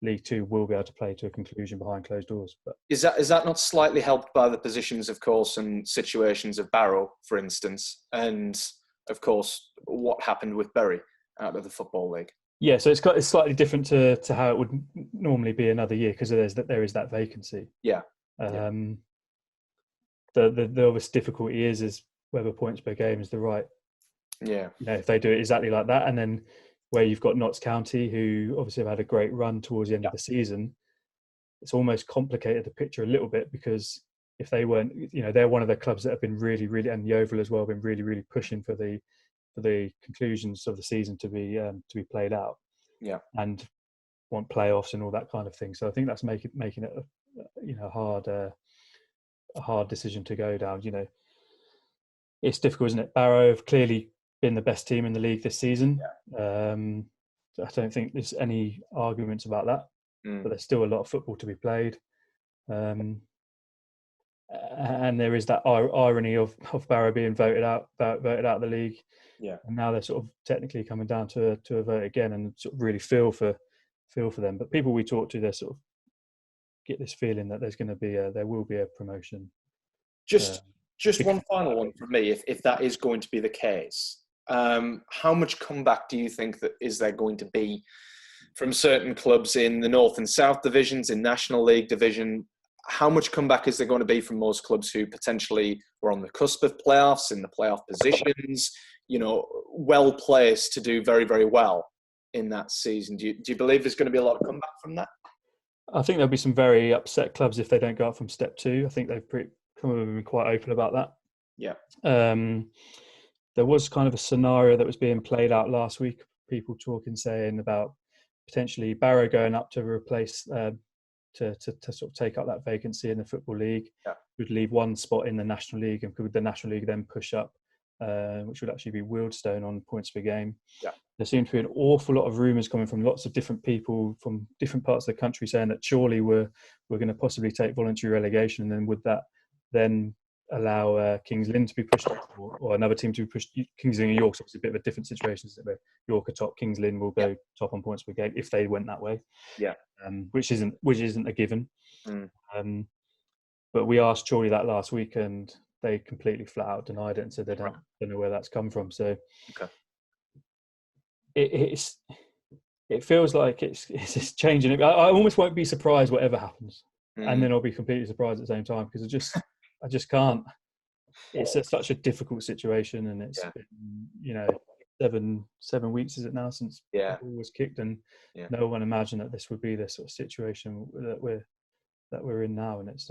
League 2 will be able to play to a conclusion behind closed doors. But is that not slightly helped by the positions, of course, and situations of Barrow, for instance, and of course what happened with Bury out of the Football League? Yeah, so it's slightly different to how it would normally be another year, because there is that vacancy. Yeah. The obvious difficulty is whether points per game is the right. Yeah. If they do it exactly like that, and then where you've got Notts County, who obviously have had a great run towards the end of the season, it's almost complicated the picture a little bit, because if they weren't, they're one of the clubs that have been really, really, and the Oval as well, been really, really pushing for the conclusions of the season to be played out. Yeah. And want playoffs and all that kind of thing. So I think that's making it a hard decision to go down. It's difficult, isn't it? Barrow have clearly been the best team in the league this season. I don't think there's any arguments about that. But there's still a lot of football to be played. And there is that irony of Barrow being voted out of the league. Yeah. And now they're sort of technically coming down to a vote again, and sort of really feel for them. But people we talk to, they sort of get this feeling that there will be a promotion. Just one final one from me. If that is going to be the case, how much comeback do you think that is there going to be from certain clubs in the North and South divisions, in National League division? How much comeback is there going to be from those clubs who potentially were on the cusp of playoffs, in the playoff positions, well placed to do very, very well in that season? Do you believe there's going to be a lot of comeback from that? I think there'll be some very upset clubs if they don't go up from step 2. I think they've been quite open about that. Yeah. There was kind of a scenario that was being played out last week. People saying about potentially Barrow going up to replace to sort of take up that vacancy in the Football League. Yeah. Would leave one spot in the National League, and could the National League then push up, which would actually be Wealdstone on points per game. Yeah. There seemed to be an awful lot of rumours coming from lots of different people from different parts of the country saying that Chorley were going to possibly take voluntary relegation, and then would that then allow Kings Lynn to be pushed up, or another team to be pushed. Kings Lynn and York's obviously a bit of a different situation, where York are top, Kings Lynn will go top on points per game if they went that way. Yeah. Which isn't a given. But we asked Chorley that last week, and they completely flat out denied it and said they don't know where that's come from. So it feels like it's changing. I almost won't be surprised whatever happens, and then I'll be completely surprised at the same time, because I just can't. It's such a difficult situation, and it's been, 7 weeks is it now since the ball was kicked, and no one imagined that this would be the sort of situation that we're in now, and it's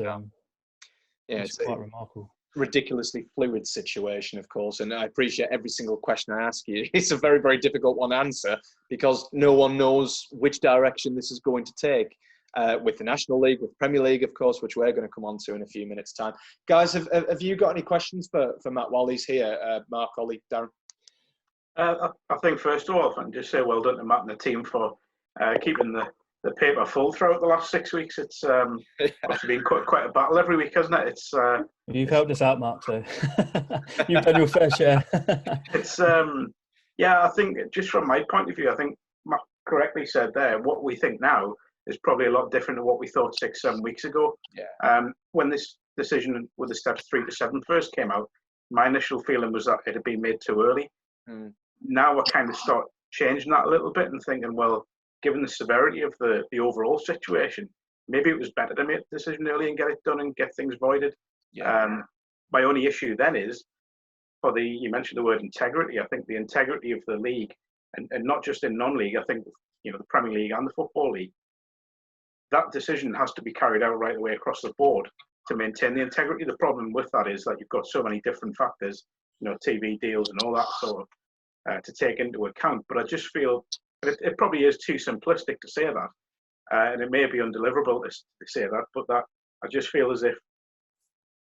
quite remarkable. Ridiculously fluid situation, of course, and I appreciate every single question I ask you. It's a very, very difficult one to answer, because no one knows which direction this is going to take. With the National League, with Premier League, of course, which we're going to come on to in a few minutes' time. Guys, have you got any questions for Matt while he's here? Mark, Olly, Darren? I think, first of all, if I can just say well done to Matt and the team for keeping the paper full throughout the last 6 weeks. It's must have been quite a battle every week, hasn't it? You've helped us out, Mark, so you've done your fair share. It's I think, just from my point of view, I think Matt correctly said there, what we think now is probably a lot different to what we thought 6-7 weeks ago. Yeah. When this decision with the steps 3 to 7 first came out, my initial feeling was that it had been made too early. Now I kind of start changing that a little bit and thinking, well, given the severity of the overall situation, maybe it was better to make the decision early and get it done and get things voided. Yeah. My only issue then is, you mentioned the word integrity. I think the integrity of the league, and not just in non-league, I think the Premier League and the Football League, that decision has to be carried out right the way across the board. to maintain the integrity. The problem with that is that you've got so many different factors, TV deals and all that sort of to take into account. But I just feel it probably is too simplistic to say that, and it may be undeliverable to say that. But that I just feel as if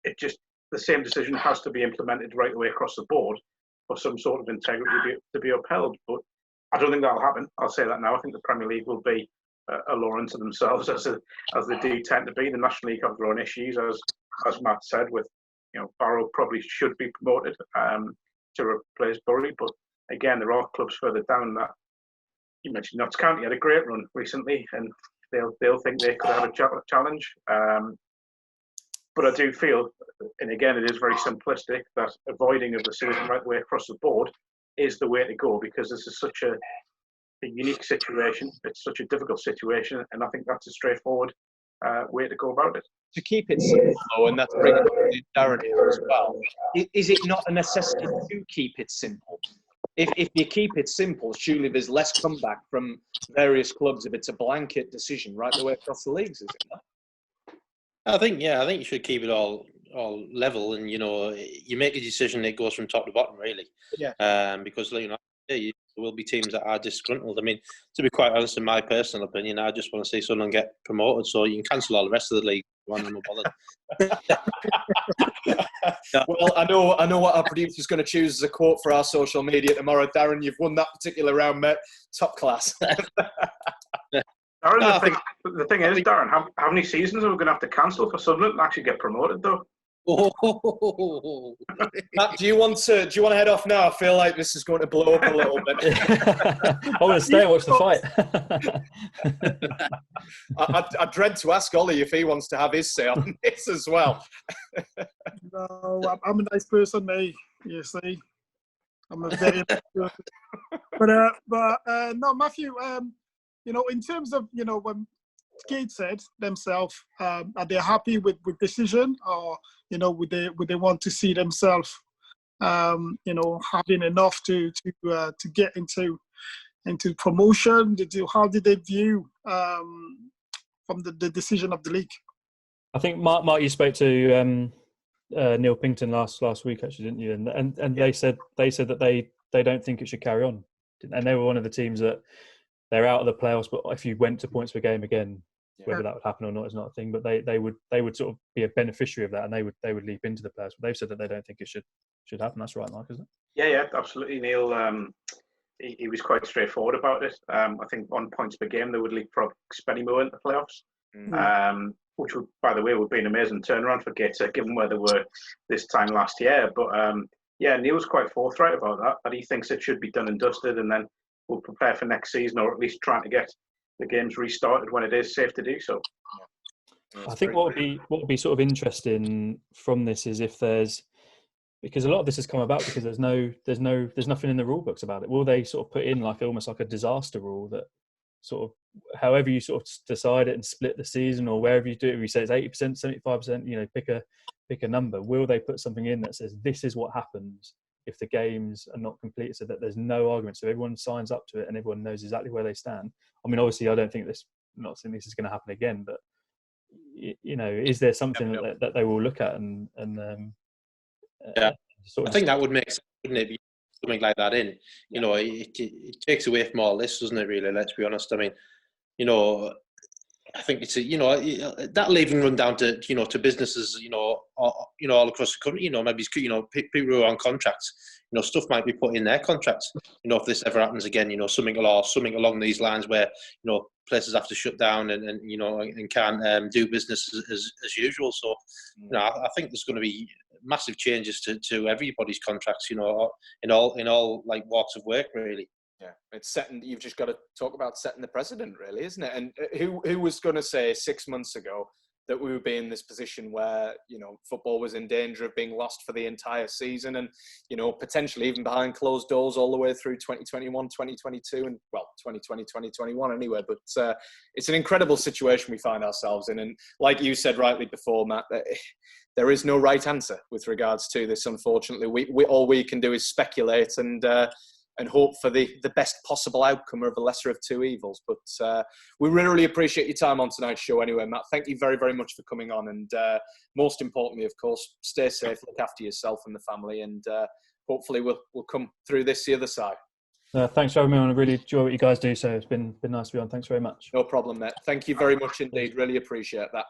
the same decision has to be implemented right the way across the board for some sort of integrity to be upheld. But I don't think that'll happen. I'll say that now. I think the Premier League will be a law unto themselves, as they do tend to be. The National League have their own issues, as Matt said, with Barrow probably should be promoted to replace Bury. But again, there are clubs further down that you mentioned. Notts County had a great run recently, and they'll think they could have a challenge. But I do feel, and again, it is very simplistic, that avoiding of the season right the way across the board is the way to go, because this is such a unique situation. It's such a difficult situation, and I think that's a straightforward way to go about it. To keep it simple, though, and that's bringing Darren here as well, is it not a necessity to keep it simple? If you keep it simple, surely there's less comeback from various clubs if it's a blanket decision right the way across the leagues, is it not? I think you should keep it all level, and you make a decision that goes from top to bottom, really. Yeah. Because there will be teams that are disgruntled. I mean, to be quite honest, in my personal opinion, I just want to see someone get promoted, so you can cancel all the rest of the league. Well, I know what our producer's going to choose as a quote for our social media tomorrow. Darren, you've won that particular round, mate. Top class. Darren, the thing is, Darren, how many seasons are we going to have to cancel for Sunderland to actually get promoted, though? Matt, do you want to head off now? I feel like this is going to blow up a little bit. I want to stay and watch the fight. I dread to ask Olly if he wants to have his say on this as well. No, I'm a nice person, mate. You see, I'm a very nice person. But no, Matthew. In terms of when Kate said themselves, are they happy with decision, or would they want to see themselves, having enough to get into promotion? How did they view from the decision of the league? I think Mark, you spoke to Neil Pington last week, actually, didn't you? And they said that they don't think it should carry on, and they were one of the teams that they're out of the playoffs. But if you went to points per game again, whether that would happen or not is not a thing. But they would sort of be a beneficiary of that, and they would leap into the playoffs. But they've said that they don't think it should happen. That's right, Mark, isn't it? Yeah, absolutely. Neil, he was quite straightforward about it. I think on points per game they would leapfrog Spennymoor into the playoffs, which would, by the way, would be an amazing turnaround for Gateshead given where they were this time last year. But Neil was quite forthright about that he thinks it should be done and dusted, and then we'll prepare for next season, or at least trying to get the games restarted when it is safe to do so. I think what would be sort of interesting from this is if there's, because a lot of this has come about because there's nothing in the rule books about it. Will they sort of put in almost like a disaster rule that sort of, however you sort of decide it and split the season, or wherever you do it, if you say it's 80%, 75%, pick a number. Will they put something in that says this is what happens if the games are not completed, so that there's no argument, so everyone signs up to it and everyone knows exactly where they stand? I mean, obviously, I don't think this is going to happen again, but is there something that they will look at and I think that would make sense, wouldn't it? Something like that in, it takes away from all this, doesn't it? Really, let's be honest. I mean, I think it's that'll even run down to to businesses all across the country. Maybe people who are on contracts. Stuff might be put in their contracts. If this ever happens again, something along these lines where places have to shut down and can't do business as usual. So I think there's going to be massive changes to everybody's contracts. In all like walks of work, really. Yeah, it's setting. You've just got to talk about setting the precedent, really, isn't it? And who was going to say 6 months ago that we would be in this position where football was in danger of being lost for the entire season, and potentially even behind closed doors all the way through 2021, 2022, and 2020, 2021 anyway. But it's an incredible situation we find ourselves in, and like you said rightly before, Matt, there is no right answer with regards to this. Unfortunately, we all we can do is speculate and. and hope for the best possible outcome of the lesser of two evils. But we really appreciate your time on tonight's show anyway, Matt. Thank you very, very much for coming on. And most importantly, of course, stay safe, look after yourself and the family, and hopefully we'll come through this the other side. Thanks for having me on. I really enjoy what you guys do, so it's been nice to be on. Thanks very much. No problem, Matt. Thank you very much indeed. Really appreciate that.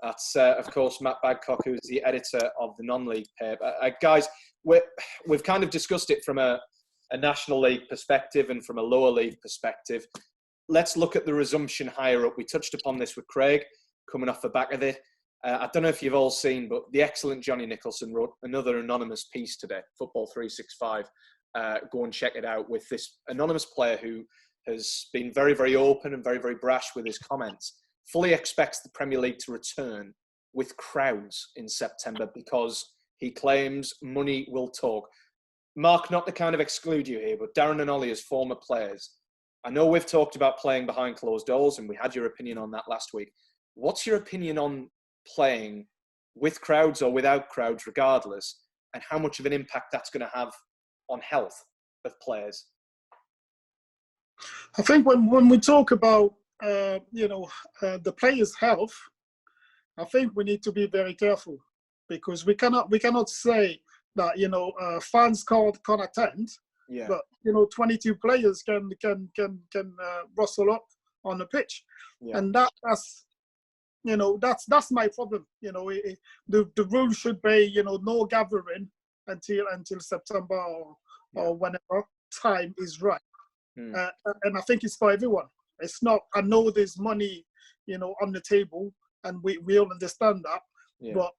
That's, of course, Matt Badcock, who's the editor of the non-league paper. Guys, we've kind of discussed it from a National League perspective and from a lower league perspective. Let's look at the resumption higher up. We touched upon this with Craig coming off the back of it. I don't know if you've all seen, but the excellent Johnny Nicholson wrote another anonymous piece today, Football 365. Go and check it out, with this anonymous player who has been very, very open and very, very brash with his comments. Fully expects the Premier League to return with crowds in September because he claims money will talk. Mark, not to kind of exclude you here, but Darren and Olly as former players, I know we've talked about playing behind closed doors and we had your opinion on that last week. What's your opinion on playing with crowds or without crowds regardless, and how much of an impact that's going to have on health of players? I think when we talk about the players' health, I think we need to be very careful, because we cannot say that fans can't attend, but 22 players can rustle up on the pitch, and that's my problem. The rule should be no gathering until September or whenever time is right. And I think it's for everyone. It's not, I know there's money, on the table, and we all understand that. Yeah. But,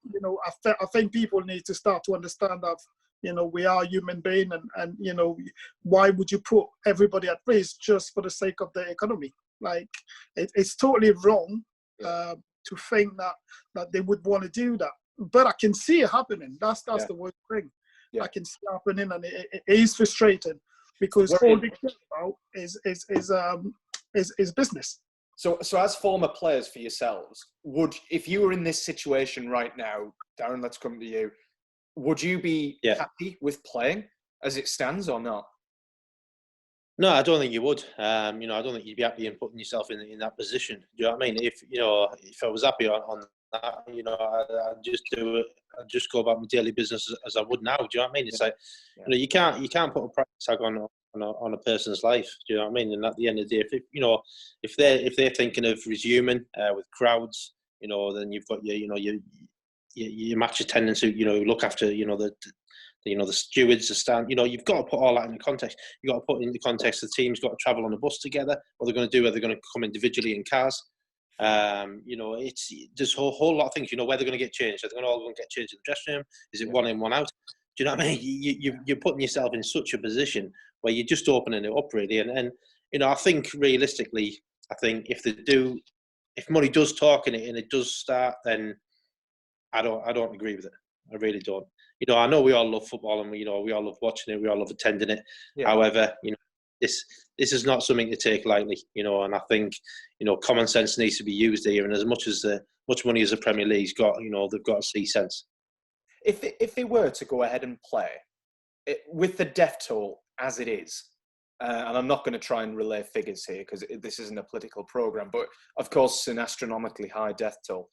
I think people need to start to understand that, we are human beings, and why would you put everybody at risk just for the sake of the economy? Like, it's totally wrong to think that they would want to do that. But I can see it happening. That's the worst thing. Yeah. I can see it happening, and it is frustrating, because all they care about is business. So as former players for yourselves, if you were in this situation right now, Darren, let's come to you, would you be happy with playing as it stands or not? No, I don't think you would. I don't think you'd be happy in putting yourself in that position. Do you know what I mean? If I was happy on that, I'd just do it. I'd just go about my daily business as I would now. Do you know what I mean? It's like, you can't put a price tag on a person's life. Do you know what I mean? And at the end of the day, if they're thinking of resuming with crowds, then you've got your match attendance who look after the stewards, the stand. You've got to put all that in the context. You've got to put in the context the team's got to travel on a bus together. What they're going to do? Are they going to come individually in cars? There's a whole lot of things. Where they're going to get changed. Are they all going to get changed in the dressing room? Is it one in, one out? Do you know what I mean? You're putting yourself in such a position where you're just opening it up, really. And I think realistically, if money does talk in it and it does start, then I don't agree with it. I really don't. I know we all love football, and we all love watching it. We all love attending it. Yeah. However, this is not something to take lightly. And I think common sense needs to be used here. And as much money as the Premier League's got, they've got to see sense. If they were to go ahead and play with the death toll as it is, and I'm not going to try and relay figures here because this isn't a political program, but of course an astronomically high death toll.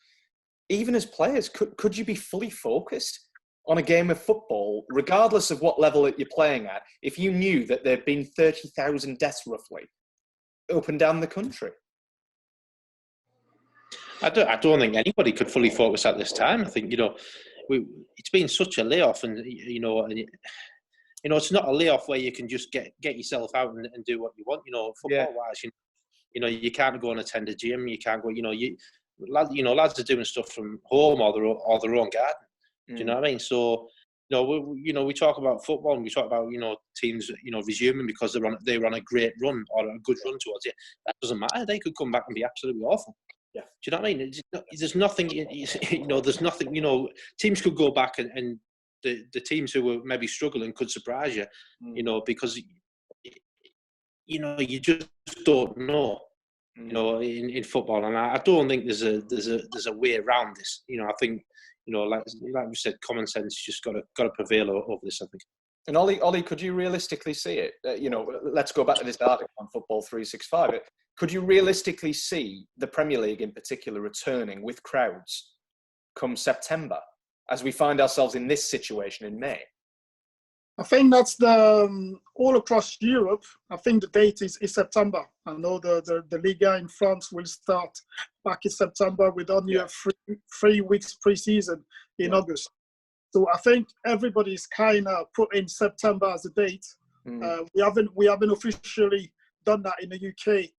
Even as players, could you be fully focused on a game of football, regardless of what level you're playing at, if you knew that there'd been 30,000 deaths roughly up and down the country? I don't think anybody could fully focus at this time. I think it's been such a layoff, and it's not a layoff where you can just get yourself out and do what you want. Football wise, you can't go and attend a gym. You can't go. Lads are doing stuff from home or their own garden. Do you know what I mean? So, we talk about football and we talk about teams resuming because they're on a great run or a good run towards it. That doesn't matter. They could come back and be absolutely awful. Yeah. Do you know what I mean? There's nothing. There's nothing. Teams could go back and the teams who were maybe struggling could surprise you. Because you just don't know. In football, and I don't think there's a way around this. I think like we said, common sense just got to prevail over this. I think. And Ollie, could you realistically see it? Let's go back to this article on Football 365. Could you realistically see the Premier League in particular returning with crowds come September, as we find ourselves in this situation in May? I think that's the all across Europe. I think the date is September. I know the Liga in France will start back in September with only a three weeks pre-season in August. So I think everybody's kind of put in September as a date. We haven't officially done that in the UK,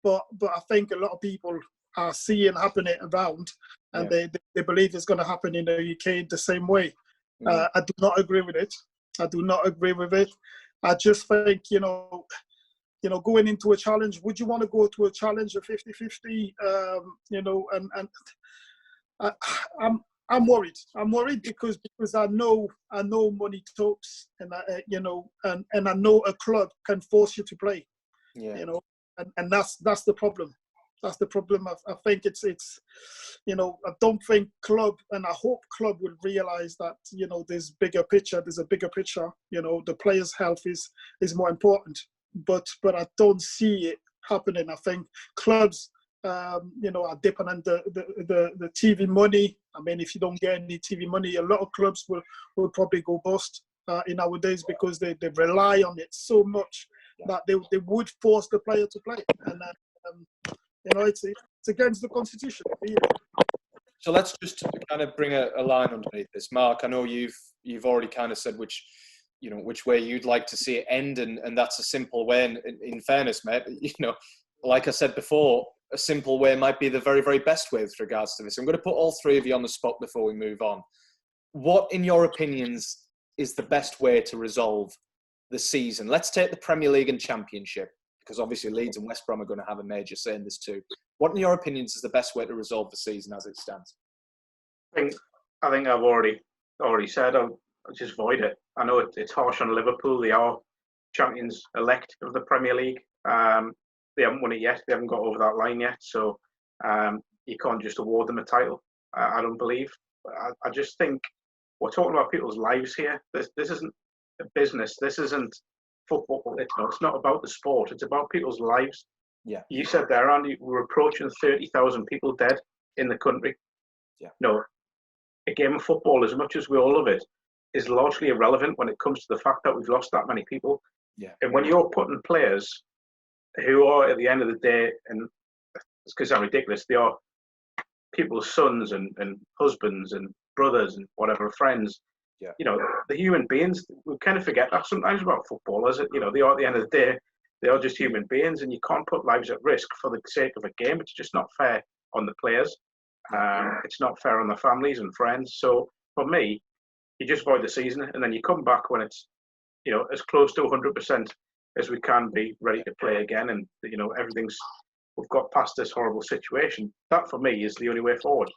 but I think a lot of people are seeing happening around, and they believe it's going to happen in the UK the same way. I do not agree with it. I just think, going into a challenge, would you want to go to a challenge of 50-50? I'm worried. I'm worried because I know money talks, and I know a club can force you to play. And that's the problem. That's the problem. I think it's I don't think club, and I hope club will realize that there's a bigger picture. The players' health is more important, but I don't see it happening. I think clubs are dependent on the TV money. I mean, if you don't get any TV money, a lot of clubs will probably go bust in nowadays, because they rely on it so much that they would force the player to play. And it's against the constitution. So let's just kind of bring a line underneath this. Mark, I know you've already kind of said which way you'd like to see it end, and that's a simple way. And in fairness, mate, like I said before, a simple way might be the very, very best way with regards to this. I'm going to put all three of you on the spot before we move on. What, in your opinions, is the best way to resolve the season? Let's take the Premier League and Championship, because obviously Leeds and West Brom are going to have a major say in this too. What, in your opinions, is the best way to resolve the season as it stands? I think I've already said I'll just void it. I know it's harsh on Liverpool. They are champions elect of the Premier League. They haven't won it yet. They haven't got over that line yet. So you can't just award them a title. I don't believe. I just think we're talking about people's lives here. This isn't a business. This isn't football. It's not about the sport. It's about people's lives. Yeah. You said there, Andy, we're approaching 30,000 people dead in the country. Yeah. No, a game of football, as much as we all love it, is largely irrelevant when it comes to the fact that we've lost that many people. Yeah. And when you're putting players who are, at the end of the day, and it's going to sound ridiculous, they are people's sons and husbands and brothers and whatever, friends. Yeah. The human beings, we kind of forget that sometimes about footballers. They are, at the end of the day, they are just human beings, and you can't put lives at risk for the sake of a game. It's just not fair on the players. It's not fair on the families and friends. So for me, you just void the season, and then you come back when it's, as close to 100% as we can be, ready to play again, and we've got past this horrible situation. That for me is the only way forward.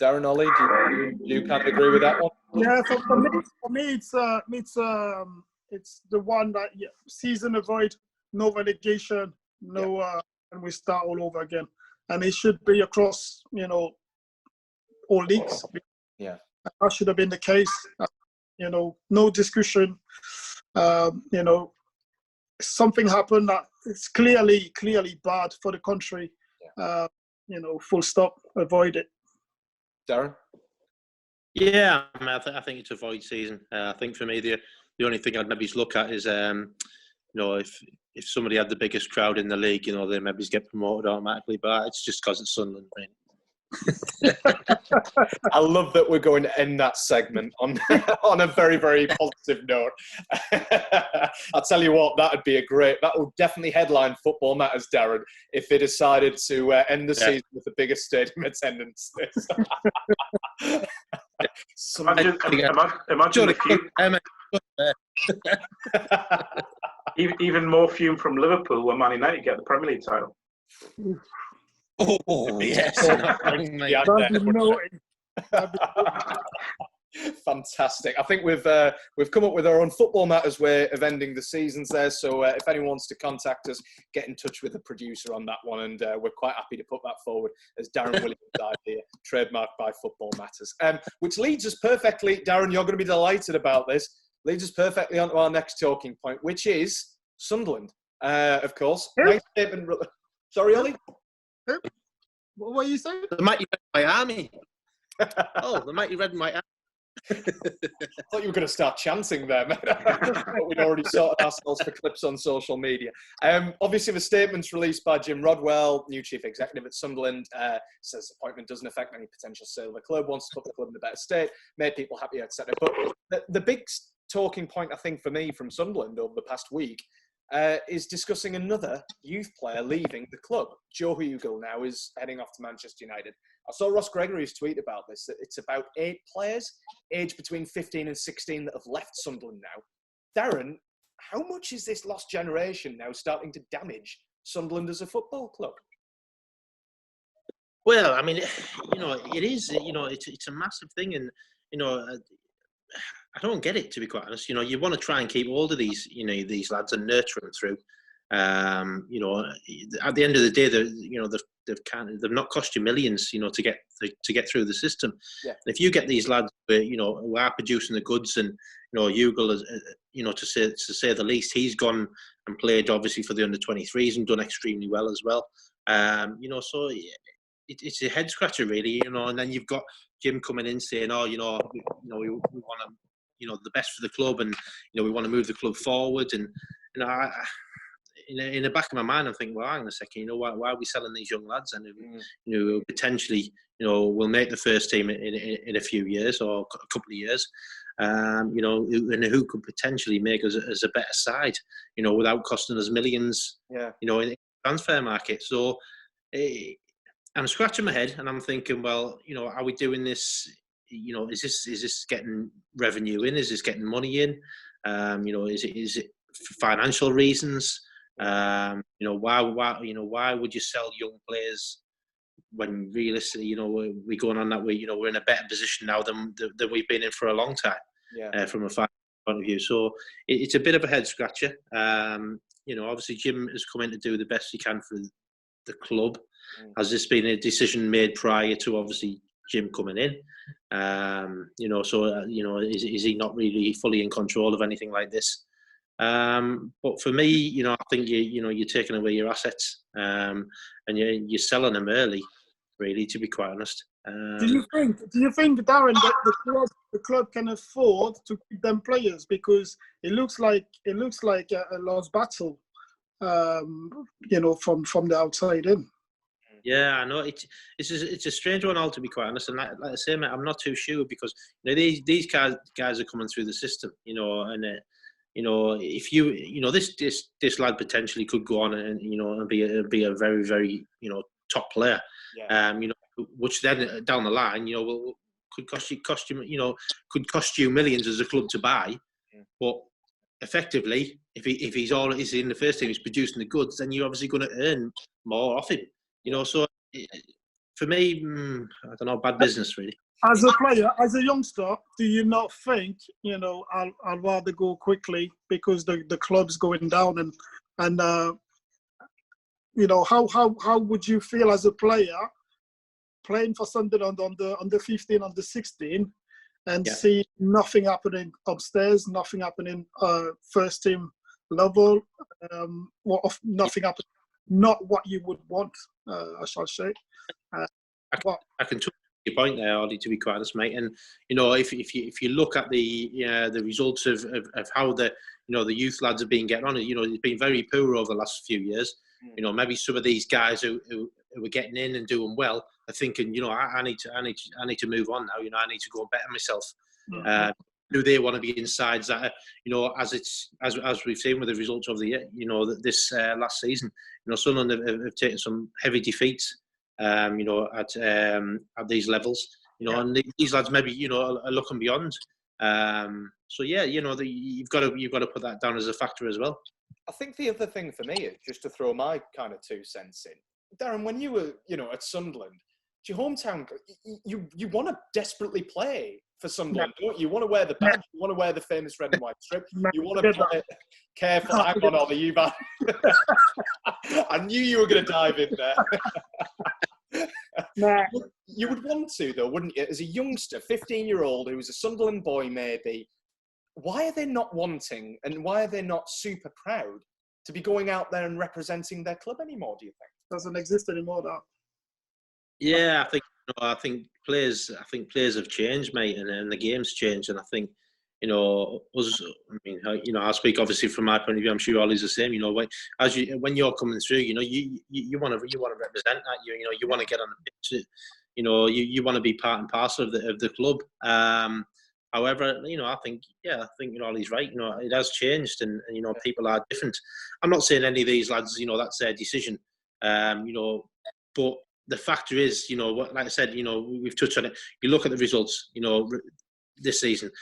Darren, Ollie, do you kind of agree with that one? Yeah, for me, it's the one that season avoid, no relegation, and we start all over again, and it should be across all leagues. Yeah, that should have been the case. No discussion. Something happened that is clearly bad for the country. Yeah. Full stop. Avoid it. Darren? Yeah, I think it's a void season. I think for me, the only thing I'd maybe look at is, if somebody had the biggest crowd in the league, they maybe get promoted automatically. But it's just because it's Sunderland. I love that we're going to end that segment on a very, very positive note. I'll tell you what, that would definitely headline Football Matters, Darren, if they decided to end the season with the biggest stadium attendance. Imagine the fume. Even more fume from Liverpool when Man United get the Premier League title. Oh, yes. Fantastic. I think we've come up with our own Football Matters way of ending the seasons there. So if anyone wants to contact us, get in touch with the producer on that one, and we're quite happy to put that forward as Darren Williams' idea, trademarked by Football Matters. Which leads us perfectly, Darren, you're going to be delighted about this, leads us perfectly on to our next talking point, which is Sunderland, of course. Who? Nice statement. Sorry, Ollie? What were you saying? The mighty red Miami. Oh, the mighty red Miami. I thought you were going to start chanting there, man. But we'd already sorted ourselves for clips on social media. Obviously, the statements released by Jim Rodwell, new chief executive at Sunderland, says the appointment doesn't affect any potential sale of the club, wants to put the club in a better state, made people happy, etc. But the big talking point, I think, for me from Sunderland over the past week is discussing another youth player leaving the club. Joe Hugill now is heading off to Manchester United. I saw Ross Gregory's tweet about this, that it's about 8 players aged between 15 and 16 that have left Sunderland now. Darren, how much is this lost generation now starting to damage Sunderland as a football club? Well, I mean, it is, it's a massive thing. And, I don't get it, to be quite honest. You want to try and keep hold of these, these lads and nurture them through. At the end of the day, they've not cost you millions, to get through the system. Yeah. If you get these lads, who are producing the goods, and Hugill, to say the least, he's gone and played obviously for the under-23s and done extremely well as well. So it's a head scratcher really, and then you've got Jim coming in saying, we want to. The best for the club, and we want to move the club forward. And in the back of my mind, I'm thinking, well, hang on a second, why are we selling these young lads? And potentially, will make the first team in a few years or a couple of years. And who could potentially make us a better side, without costing us millions. Yeah. In the transfer market. So I'm scratching my head, and I'm thinking, well, are we doing this? Is this getting revenue in? Is this getting money in? Is it for financial reasons? Why would you sell young players when realistically, we're going on that way? We're in a better position now than we've been in for a long time. Yeah. From a financial point of view, so it's a bit of a head scratcher. Obviously Jim has come in to do the best he can for the club. Has this been a decision made prior to obviously Jim coming in? Is he not really fully in control of anything like this? But for me, I think you're taking away your assets, and you're selling them early, really, to be quite honest. Do you think, Darren, that the club can afford to keep them players, because it looks like a lost battle, from the outside in? Yeah, I know it's a strange one, all, to be quite honest. And like I say, mate, I'm not too sure, because these guys are coming through the system, and if this lad potentially could go on and be a very, very top player, yeah. Which then down the line could cost you millions as a club to buy, but effectively if he's in the first team, he's producing the goods, then you're obviously going to earn more off him. So for me, I don't know, bad business really. As a player, as a youngster, do you not think, I'll rather go quickly because the club's going down, and how would you feel as a player playing for Sunderland on the 15, on the 16, and see nothing happening upstairs, nothing happening first team level, nothing happening, not what you would want, I shall say. I can talk your point there, Ollie, to be quite honest, mate. And if you look at the results of how the youth lads have been getting on, it's been very poor over the last few years. Maybe some of these guys who are getting in and doing well are thinking, I need to move on now. I need to go and better myself. Do they want to be in sides that, as we've seen with the results of the year, this last season, Sunderland have taken some heavy defeats, at these levels, and these lads maybe, are looking beyond. You've got to put that down as a factor as well. I think the other thing for me is, just to throw my kind of 2 cents in, Darren, when you were, at Sunderland, it's your hometown. You want to desperately play for Sunderland, don't you? You want to wear the badge. You want to wear the famous red and white strip. You want to play. Careful, hang on, Ollie. You've had... I knew you were going to dive in there. You would want to, though, wouldn't you? As a youngster, 15-year-old who was a Sunderland boy, maybe. why are they not wanting, and why are they not super proud to be going out there and representing their club anymore, do you think? Doesn't exist anymore, that. Yeah, I think players have changed, mate, and the game's changed, and I think us. I mean, I speak obviously from my point of view. I'm sure Olly's the same. When you're coming through, you want to represent that. You want to get on the pitch. You want to be part and parcel of the club. However, I think Olly's right. It has changed, and people are different. I'm not saying any of these lads, that's their decision. But the factor is, like I said, we've touched on it. You look at the results, this season,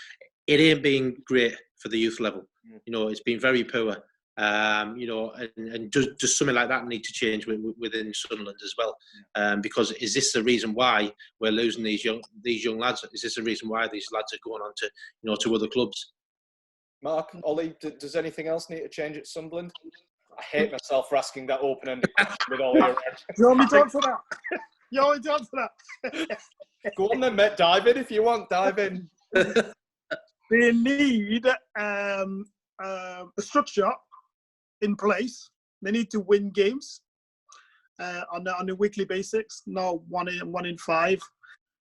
it ain't been great for the youth level. It's been very poor. And just something like that need to change within Sunderland as well. Because is this the reason why we're losing these young lads? Is this the reason why these lads are going on to to other clubs? Mark, Olly, does anything else need to change at Sunderland? I hate myself for asking that open-ended question with Olly around. You want me to answer that? You want me to answer that? Go on then, mate. Dive in if you want. Dive in. They need a structure in place. They need to win games on a weekly basis, not one in 5.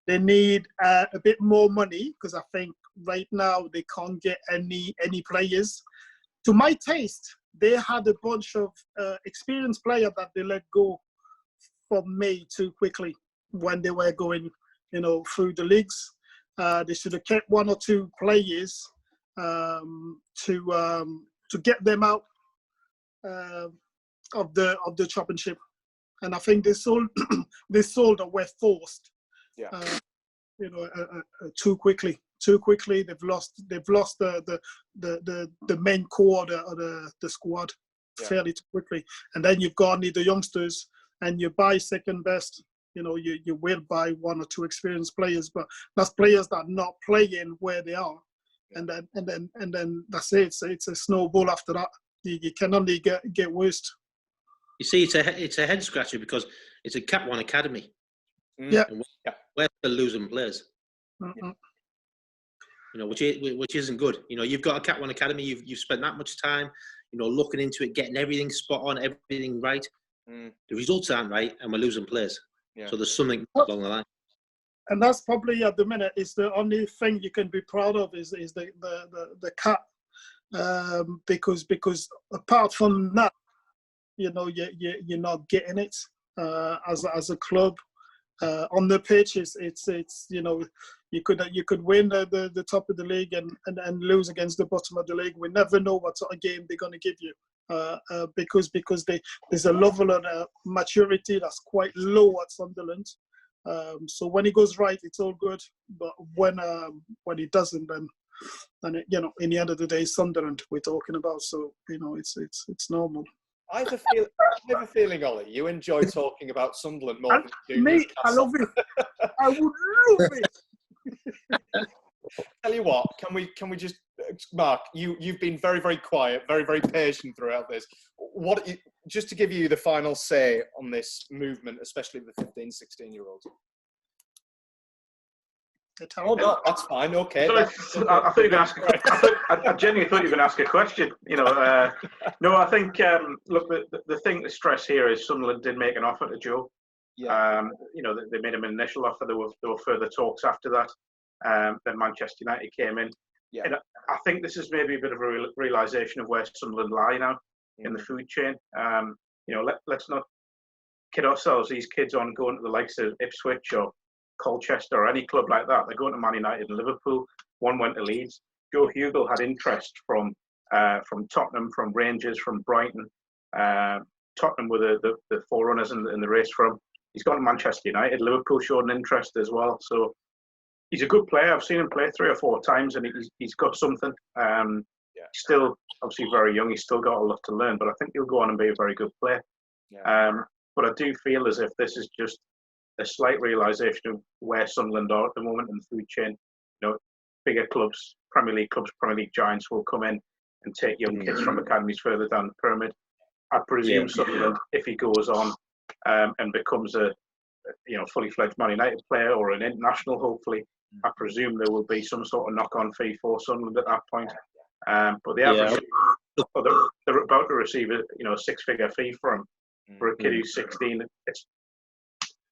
They need a bit more money, because I think right now they can't get any players. To my taste, they had a bunch of experienced players that they let go from May too quickly when they were going, through the leagues. They should have kept 1 or 2 players to get them out of the championship, and I think they sold or were forced, too quickly. They've lost the main core of the squad fairly too quickly, and then you've got the youngsters, and you buy second best. You will buy 1 or 2 experienced players, but that's players that are not playing where they are, and then that's it. It's a snowball after that. You can only get worse. You see, it's a head scratcher, because it's a Cat 1 academy. Yeah, we're still losing players. Mm-hmm. Which isn't good. You've got a Cat 1 academy. You've spent that much time, looking into it, getting everything spot on, everything right. The results aren't right, and we're losing players. So there's something along the line. And that's probably at the minute is the only thing you can be proud of is the Cat, because apart from that, you're not getting it as a club. On the pitch, it's you could win the top of the league and lose against the bottom of the league. We never know what sort of game they're going to give you, because there's a level of maturity that's quite low at Sunderland. So when it goes right, it's all good. But when it doesn't, then in the end of the day, Sunderland we're talking about. So it's normal. I have a feeling, Olly, you enjoy talking about Sunderland more than you do me. Newcastle. I love it. I would love it. Tell you what, can we just, Mark, you've been very, very quiet, very, very patient throughout this. Just to give you the final say on this movement, especially the 15, 16-year-olds. Oh, no, that's fine. Okay. Sorry, I thought you were going to ask. I genuinely thought you were going to ask a question. No, I think look, the thing to stress here is Sunderland did make an offer to Joe. Yeah. They made him an initial offer. There were further talks after that. Then Manchester United came in. Yeah. And I think this is maybe a bit of a realization of where Sunderland lie now in the food chain. Let's not kid ourselves. These kids aren't going to the likes of Ipswich or Colchester or any club like that. They're going to Man United and Liverpool. One went to Leeds. Joe Hugel had interest from Tottenham, from Rangers, from Brighton. Tottenham were the forerunners in the race for him. He's gone to Manchester United. Liverpool showed an interest as well. So he's a good player. I've seen him play 3 or 4 times, and he's got something. He's still obviously very young. He's still got a lot to learn, but I think he'll go on and be a very good player. Yeah. But I do feel as if this is just a slight realisation of where Sunderland are at the moment in the food chain. Bigger clubs, Premier League clubs, Premier League giants will come in and take young kids from academies further down the pyramid. I presume Sunderland, if he goes on and becomes a fully fledged Man United player or an international, hopefully, I presume there will be some sort of knock-on fee for Sunderland at that point. But they have received, they're about to receive a 6-figure fee for him for a kid who's 16. It's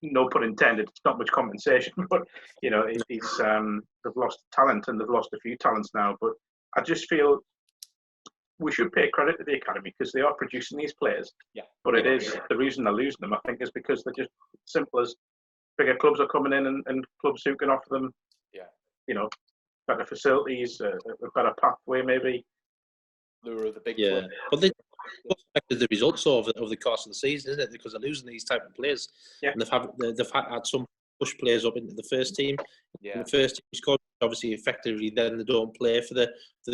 no pun intended. It's not much compensation, but they've lost talent, and they've lost a few talents now. But I just feel we should pay credit to the academy because they are producing these players. Yeah. But it is the reason they're losing them, I think, is because they're just simple as bigger clubs are coming in and clubs who can offer them, better facilities, a better pathway, maybe. Lure of the big club. But they affected the results over the course of the season, isn't it? Because they're losing these type of players, and they've had some push players up into the first team. Yeah. The first team scored, obviously, effectively, then they don't play for the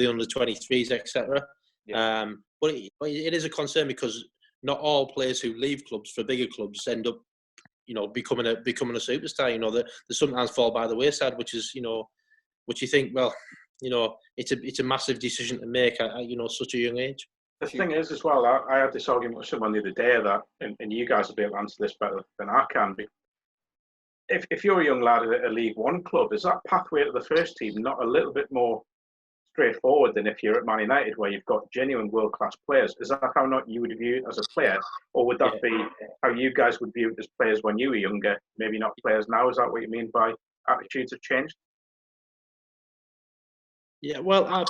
under 23s, etc. Yeah. But it is a concern because not all players who leave clubs for bigger clubs end up, becoming a superstar. They sometimes fall by the wayside, which is, which you think, well, it's a massive decision to make at such a young age. The thing is, as well, I had this argument with someone the other day that, and you guys will be able to answer this better than I can. If you're a young lad at a League One club, is that pathway to the first team not a little bit more straightforward than if you're at Man United, where you've got genuine world-class players? Is that how not you would view it as a player, or would that be how you guys would view it as players when you were younger? Maybe not players now. Is that what you mean by attitudes have changed? Yeah, well, I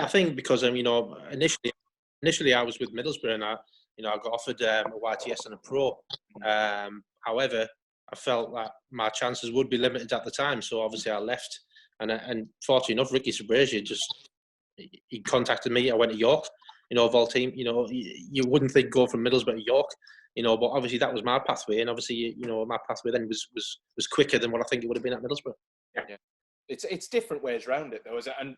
think because initially I was with Middlesbrough, and I got offered a YTS and a pro. However, I felt that my chances would be limited at the time, so obviously I left. And fortunately enough, Ricky Sabrasia he contacted me. I went to York, of all team. You wouldn't think go from Middlesbrough to York, but obviously that was my pathway, and obviously my pathway then was quicker than what I think it would have been at Middlesbrough. Yeah. It's different ways around it, though, is it? And,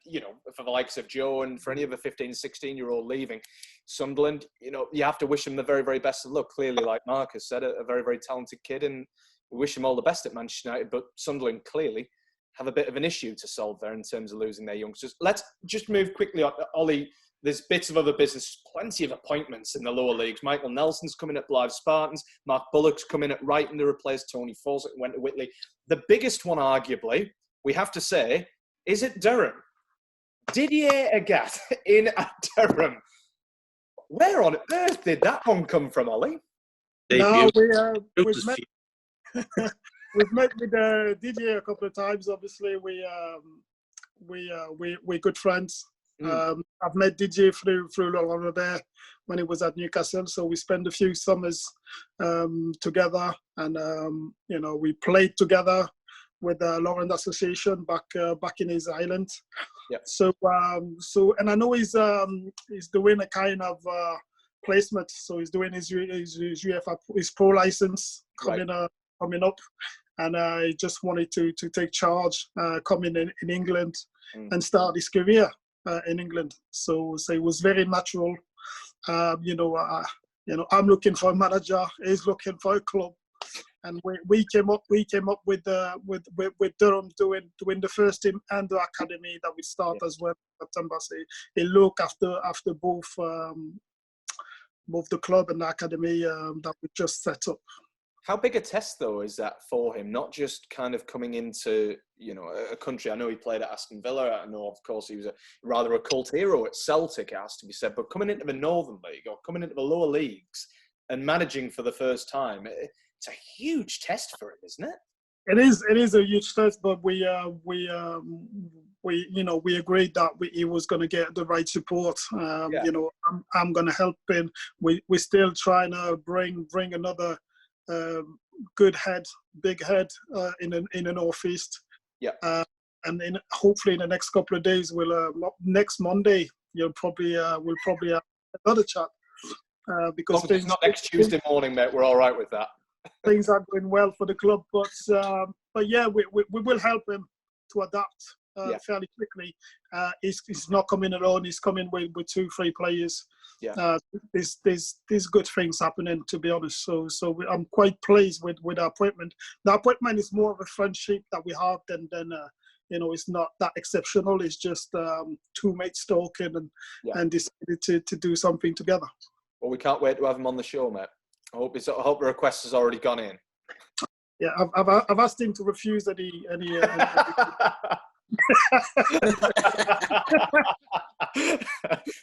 for the likes of Joe and for any of the 15, 16-year-old leaving Sunderland, you have to wish them the very, very best of luck. Clearly, like Mark has said, a very, very talented kid, and we wish him all the best at Manchester United. But Sunderland clearly have a bit of an issue to solve there in terms of losing their youngsters. Let's just move quickly on. Ollie, there's bits of other business, plenty of appointments in the lower leagues. Michael Nelson's coming at Blythe Spartans. Mark Bullock's coming at Wrighton to replace Tony Fawcett, who went to Whitley. The biggest one, arguably, we have to say, is it Durham? Didier Agathe in at Durham. Where on earth did that one come from, Ollie? No, we've met with Didier a couple of times. Obviously, we're good friends. I've met Didier through Laurent Robert when he was at Newcastle, so we spent a few summers together, and we played together with the Laurent Association back in his island. Yep. So and I know he's doing a kind of placement. So he's doing his UEFA, his pro license coming up, and I just wanted to take charge, coming in England and start his career in England. So it was very natural. I'm looking for a manager. He's looking for a club. And we came up with Durham doing the first team and the academy that we start as well in September. So he look after both the club and the academy that we just set up. How big a test, though, is that for him? Not just kind of coming into a country. I know he played at Aston Villa. I know, of course, he was rather a cult hero at Celtic, it has to be said. But coming into the Northern League or coming into the lower leagues and managing for the first time, it's a huge test for him, isn't it? It is a huge test, but we agreed that he was going to get the right support. I'm going to help him. We're still trying to bring another big head in the northeast. Yeah. And hopefully in the next couple of days, next Monday we'll probably have another chat. Because it's not next Tuesday morning, mate. We're all right with that. Things are going well for the club, but yeah, we will help him to adapt fairly quickly. He's not coming alone. He's coming with 2-3 players. Yeah. There's good things happening, to be honest. So I'm quite pleased with our appointment. The appointment is more of a friendship that we have than it's not that exceptional. It's just 2 mates talking and decided to do something together. Well, we can't wait to have him on the show, mate. I hope the request has already gone in. Yeah, I've asked him to refuse any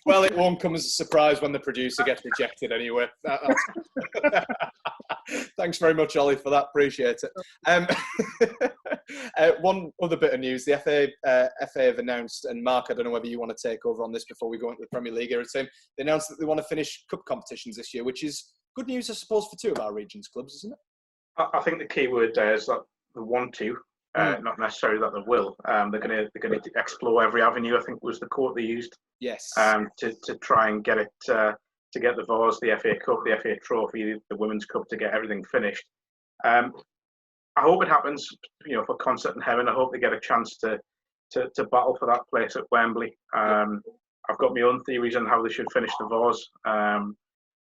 Well, it won't come as a surprise when the producer gets rejected anyway. Thanks very much, Ollie, for that. Appreciate it. One other bit of news. The FA have announced, and Mark, I don't know whether you want to take over on this before we go into the Premier League era team. They announced that they want to finish cup competitions this year, which is good news, I suppose, for two of our region's clubs, isn't it? I think the key word there is that they want to, not necessarily that they will. They're going to explore every avenue, I think was the quote they used. Yes. To try and get it, to get the Vase, the FA Cup, the FA Trophy, the Women's Cup, to get everything finished. I hope it happens, for concert in heaven. I hope they get a chance to battle for that place at Wembley. I've got my own theories on how they should finish the Vase,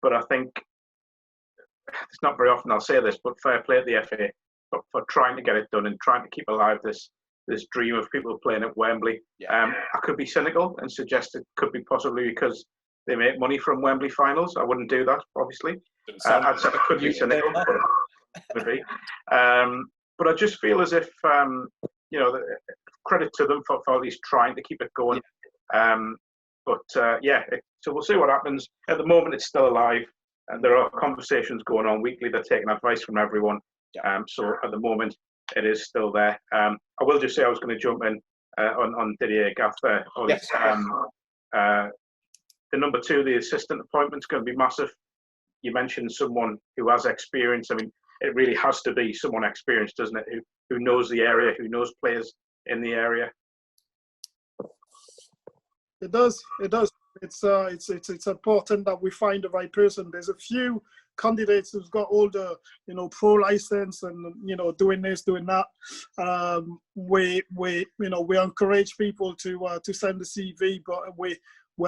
but I think it's not very often I'll say this, but fair play to the FA for trying to get it done and trying to keep alive this dream of people playing at Wembley. I could be cynical and suggest it could be possibly because they make money from Wembley finals. I wouldn't do that, obviously. I'd say I could be cynical, but maybe. But I just feel as if, credit to them for at least trying to keep it going. So we'll see what happens. At the moment, it's still alive. And there are conversations going on weekly. They're taking advice from everyone. So at the moment, it is still there. I will just say I was going to jump in on Didier Gath there. Yes. The number 2, the assistant appointment, is going to be massive. You mentioned someone who has experience. I mean, it really has to be someone experienced, doesn't it? Who knows the area, who knows players in the area. It does. It's important that we find the right person. There's a few candidates who've got all the pro license and doing this, doing that. We encourage people to send the CV, but we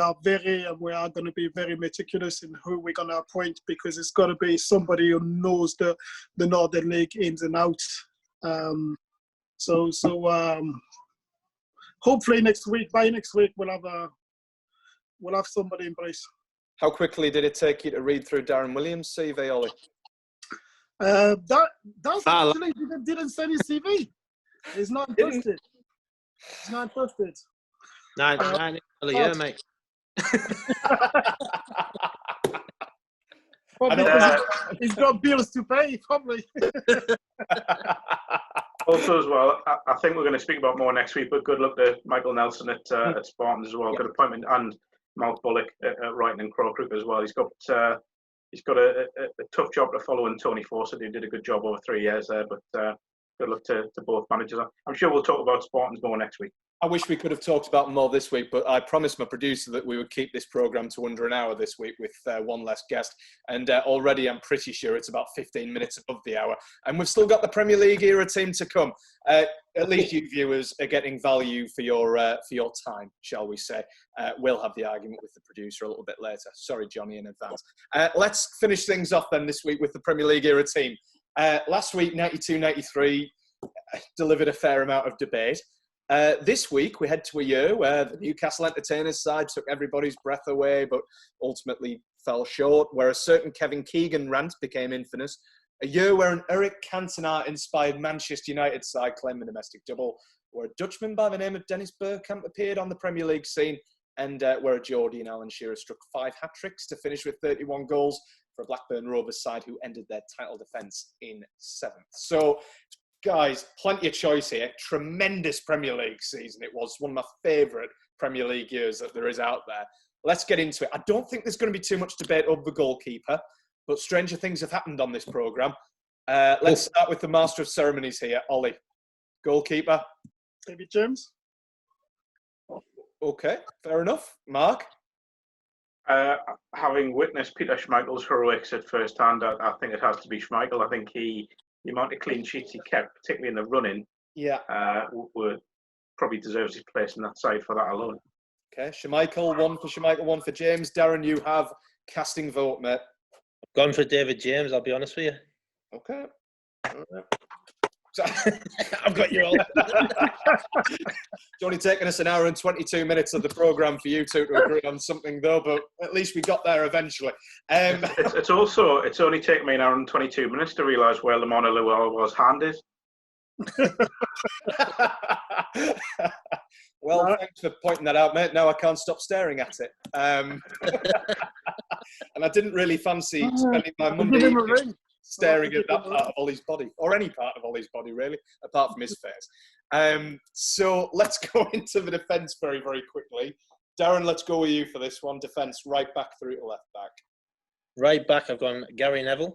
are going to be very meticulous in who we're going to appoint, because it's got to be somebody who knows the Northern League ins and outs. So hopefully by next week we'll have somebody in place. How quickly did it take you to read through Darren Williams' CV, Ollie? That's actually didn't send his CV. It's not posted. Nine a year, mate. Probably because he's got bills to pay, probably. Also, as well, I think we're going to speak about more next week, but good luck to Michael Nelson at Spartans as well. Good appointment, and Malk Bullock at Wrighton and Crow Group as well. He's got a tough job to follow in Tony Fawcett, who did a good job over 3 years there, but good luck to both managers. I'm sure we'll talk about Spartans more next week. I wish we could have talked about more this week, but I promised my producer that we would keep this programme to under an hour this week with one less guest. And already I'm pretty sure it's about 15 minutes above the hour. And we've still got the Premier League era team to come. At least you viewers are getting value for your time, shall we say. We'll have the argument with the producer a little bit later. Sorry, Johnny, in advance. Let's finish things off then this week with the Premier League era team. Last week, 92-93, delivered a fair amount of debate. This week, we head to a year where the Newcastle Entertainers side took everybody's breath away, but ultimately fell short, where a certain Kevin Keegan rant became infamous. A year where an Eric Cantona-inspired Manchester United side claimed a domestic double, where a Dutchman by the name of Dennis Bergkamp appeared on the Premier League scene, and where a Geordie and Alan Shearer struck 5 hat-tricks to finish with 31 goals for a Blackburn Rovers side who ended their title defence in 7th. So, guys, plenty of choice here. Tremendous Premier League season. It was one of my favourite Premier League years that there is out there. Let's get into it. I don't think there's going to be too much debate over the goalkeeper, but stranger things have happened on this programme. Let's start with the master of ceremonies here, Ollie. Goalkeeper? David James. Okay, fair enough. Mark? Having witnessed Peter Schmeichel's heroics at first hand, I think it has to be Schmeichel. I think the amount of clean sheets he kept, particularly in the running, probably deserves his place in that side for that alone. Okay, Schmeichel, one for James. Darren, you have casting vote, mate. I've gone for David James, I'll be honest with you. Okay. I've got you all. It's only taken us an hour and 22 minutes of the programme for you two to agree on something, though, but at least we got there eventually. It's only taken me an hour and 22 minutes to realise where Le Mans was hand is. Well, thanks for pointing that out, mate. Now I can't stop staring at it. And I didn't really fancy spending my Monday evening staring at that part of Olly's body, or any part of Olly's body, really, apart from his face. So let's go into the defence very, very quickly. Darren, let's go with you for this one. Defence, right back through to left back. Right back, I've gone Gary Neville.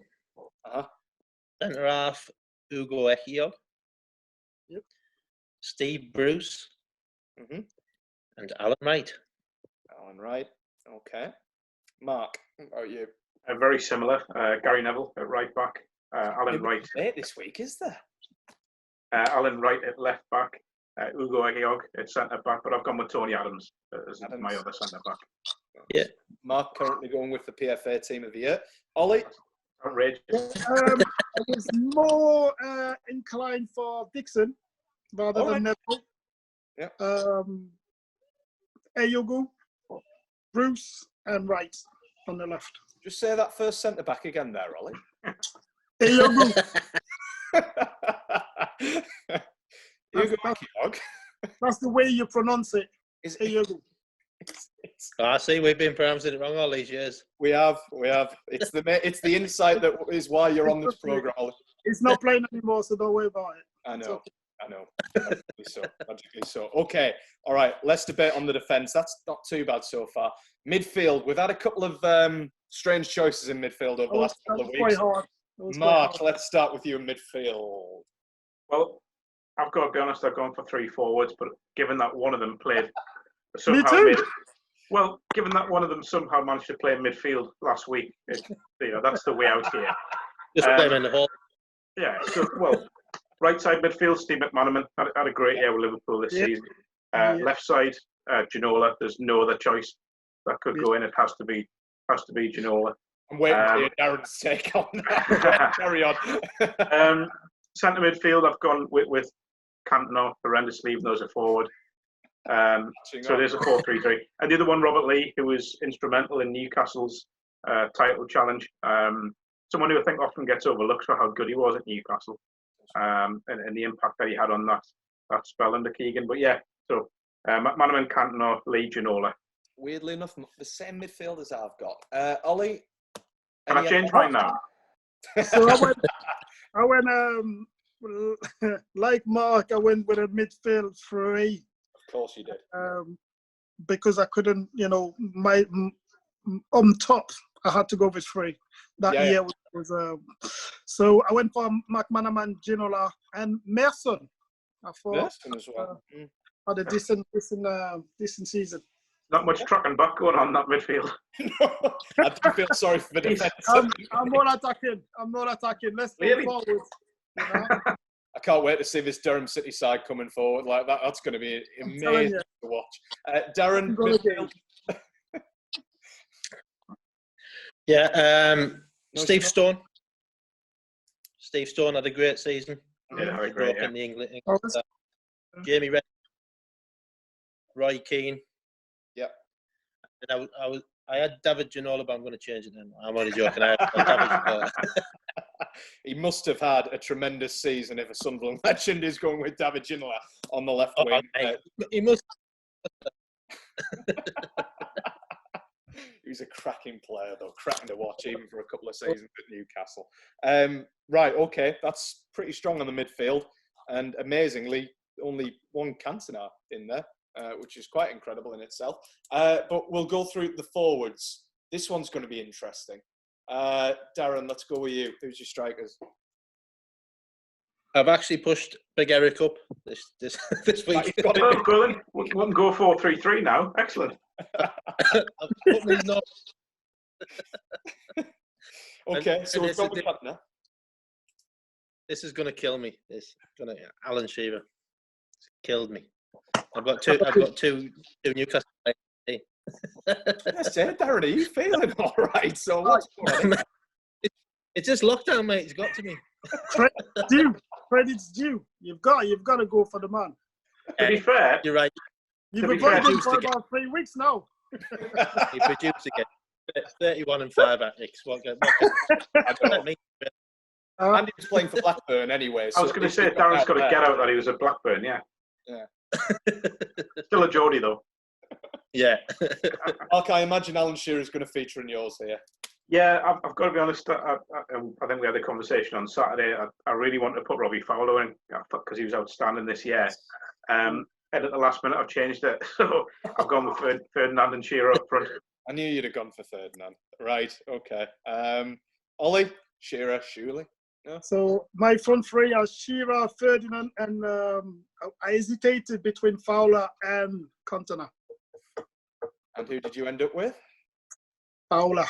Uh-huh. Centre half, Ugo Ehio. Yep. Steve Bruce. Mm-hmm. And Alan Wright. Alan Wright. Okay. Mark, how about you? Very similar. Gary Neville at right back. Alan Wright. This week, is there? Alan Wright at left back. Ugo Ehio at centre back. But I've gone with Tony Adams as my other centre back. Yeah. Mark currently going with the PFA team of the year. Ollie? Outrageous. I was more inclined for Dixon rather than Neville. Yeah. Eyogu, Bruce, and Wright on the left. Just say that first centre back again there, Ollie. Eyogu. That's the way you pronounce it. Eyogu. I see we've been pronouncing it wrong all these years. We have. It's the insight that is why you're on this programme, Ollie. It's not playing anymore, so don't worry about it. I know. Magically so. Okay, all right, let's debate on the defence. That's not too bad so far. Midfield, we've had a couple of strange choices in midfield over the last couple of weeks. Mark, let's start with you in midfield. Well, I've got to be honest, I've gone for 3 forwards, but given that one of them played given that one of them somehow managed to play in midfield last week, that's the way out here. Just play him in the hole. Yeah, so, well, right side midfield, Steve McManaman had a great year with Liverpool this season. Left side, Ginola. There's no other choice that could go in. It has to be Ginola. I'm waiting to hear Darren's take on that. Carry on. Centre midfield, I've gone with Cantona, horrendously, even though he's a forward. So there's a 4-3-3. And the other one, Robert Lee, who was instrumental in Newcastle's title challenge. Someone who I think often gets overlooked for how good he was at Newcastle. And the impact that he had on that spell under Keegan. But yeah, so McManaman, Cantona, Lee, Ginola. Weirdly enough, the same midfield as I've got. Ollie? Can I change mine now? So I went like Mark, I went with a midfield 3. Of course you did. Because I couldn't, my on top, I had to go with 3. That year was so I went for McManaman, Ginola, and Merson. I thought Merson as well. Had a decent season. Not much truck and back going on that midfield. No, I do feel sorry for the defence. I'm not attacking. Let's go forward. I can't wait to see this Durham City side coming forward like that. That's going to be amazing to watch. Darren, midfield. Yeah, Steve Stone. Steve Stone had a great season. Yeah, great. In the England. Jamie Redknapp, Roy Keane. Yep. And I had David Ginola, but I'm going to change it then. I'm only joking. I had David Ginola. He must have had a tremendous season if a Sunderland legend is going with David Ginola on the left wing. He must. He's a cracking player, though. Cracking to watch, even for a couple of seasons at Newcastle. Right, okay. That's pretty strong on the midfield. And amazingly, only one Cantona in there, which is quite incredible in itself. But we'll go through the forwards. This one's going to be interesting. Darren, let's go with you. Who's your strikers? I've actually pushed Big Eric up this week. Oh, good. We can go 4-3-3 now. Excellent. Okay, so we've got the partner. This is going to kill me. Alan Shearer. It's killed me. I've got two Newcastle. Yes, Darren, are you feeling all right? So what's going on? It's just lockdown, mate. It's got to me. Credit's due. You've got to go for the man. To be fair, you're right. You've been playing for about 3 weeks now. He produced again. 31 and 5 at X. And he was playing for Blackburn anyway. I was going to say Darren's got to get out that he was at Blackburn. Yeah. Still a Geordie, though. Yeah. Mark, I imagine Alan Shearer's going to feature in yours here. Yeah, I've got to be honest. I think we had a conversation on Saturday. I really want to put Robbie Fowler in because he was outstanding this year. And at the last minute, I've changed it. So I've gone with Ferdinand and Shearer up front. I knew you'd have gone for Ferdinand. Right, okay. Ollie, Shearer, surely? No? So my front three are Shearer, Ferdinand, and I hesitated between Fowler and Cantona. And who did you end up with? Fowler.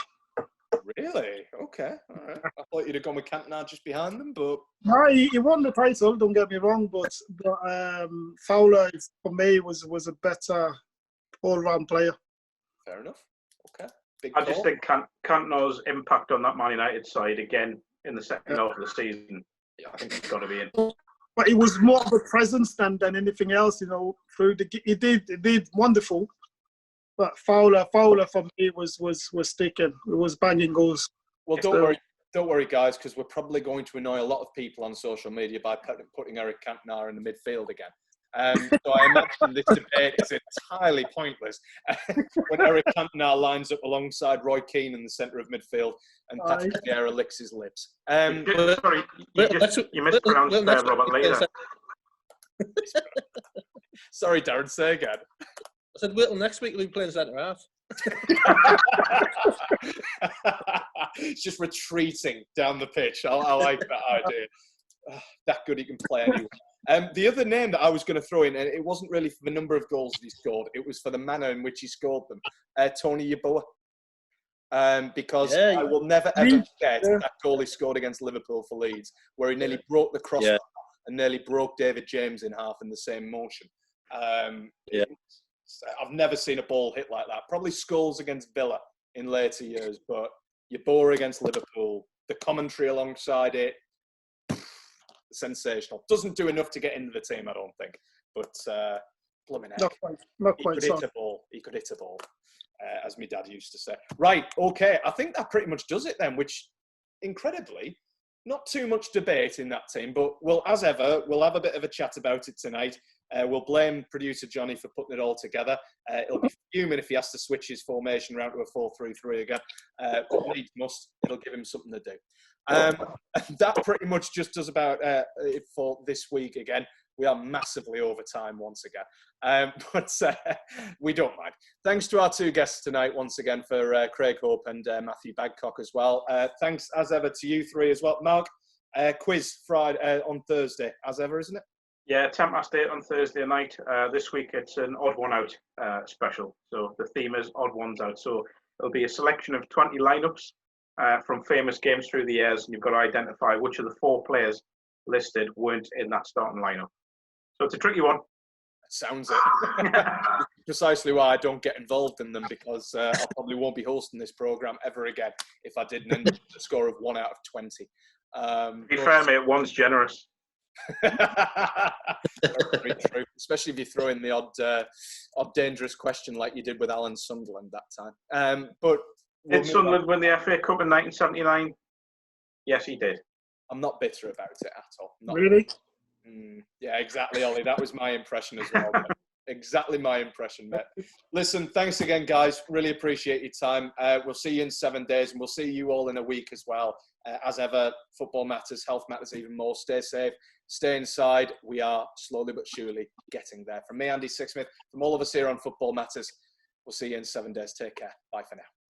Really? Okay. All right. I thought you'd have gone with Cantona just behind them, but... No, he won the title, don't get me wrong, but Fowler, for me, was a better all-round player. Fair enough. Okay. Big I just call. think Cantona's impact on that Man United side, again, in the second half of the season, I think he's got to be in. But it was more of a presence than anything else, you know. He did wonderful. But Fowler for me was sticking. It was banging goals. Well, don't worry, guys, because we're probably going to annoy a lot of people on social media by putting Eric Cantona in the midfield again. So I imagine this debate is entirely pointless when Eric Cantona lines up alongside Roy Keane in the centre of midfield and Patrick Vieira licks his lips. Sorry, you mispronounced Robert Leder. Sorry, Darren, say again. I said, wait till next week we'll be playing centre half. It's just retreating down the pitch. I like that idea. That good he can play anyway. The other name that I was going to throw in, and it wasn't really for the number of goals that he scored, it was for the manner in which he scored them. Tony Yeboah. Because I will never ever forget that goal he scored against Liverpool for Leeds, where he nearly broke the crossbar and nearly broke David James in half in the same motion. I've never seen a ball hit like that. Probably Scholes against Villa in later years, but Yeboah against Liverpool, the commentary alongside it, sensational. Doesn't do enough to get into the team, I don't think. But blooming heck. Not quite. He could hit a ball, as my dad used to say. Right, okay. I think that pretty much does it then, which, incredibly, not too much debate in that team. But as ever, we'll have a bit of a chat about it tonight. We'll blame producer Johnny for putting it all together. He'll be fuming if he has to switch his formation round to a 4-3-3 again. But needs must. It'll give him something to do. That pretty much just does about it for this week again. We are massively over time once again. But we don't mind. Thanks to our two guests tonight once again for Craig Hope and Matthew Badcock as well. Thanks as ever to you three as well. Mark, quiz Friday on Thursday as ever, isn't it? Yeah, 8:10 on Thursday night. This week it's an odd one out special. So the theme is odd ones out. So it'll be a selection of 20 lineups from famous games through the years, and you've got to identify which of the 4 players listed weren't in that starting lineup. So it's a tricky one. Sounds it. Precisely why I don't get involved in them, because I probably won't be hosting this programme ever again if I didn't end up with a score of 1 out of 20. To be fair, mate, one's generous. Very true. Especially if you throw in the odd dangerous question like you did with Alan Sunderland that time. But did Sunderland win the FA Cup in 1979? Yes, he did. I'm not bitter about it at all. Not really? Yeah, exactly, Ollie. That was my impression as well. Exactly my impression, mate. Listen, thanks again, guys. Really appreciate your time. We'll see you in 7 days, and we'll see you all in a week as well. As ever, football matters, health matters even more. Stay safe, stay inside. We are slowly but surely getting there. From me, Andy Sixsmith, from all of us here on Football Matters, we'll see you in 7 days. Take care. Bye for now.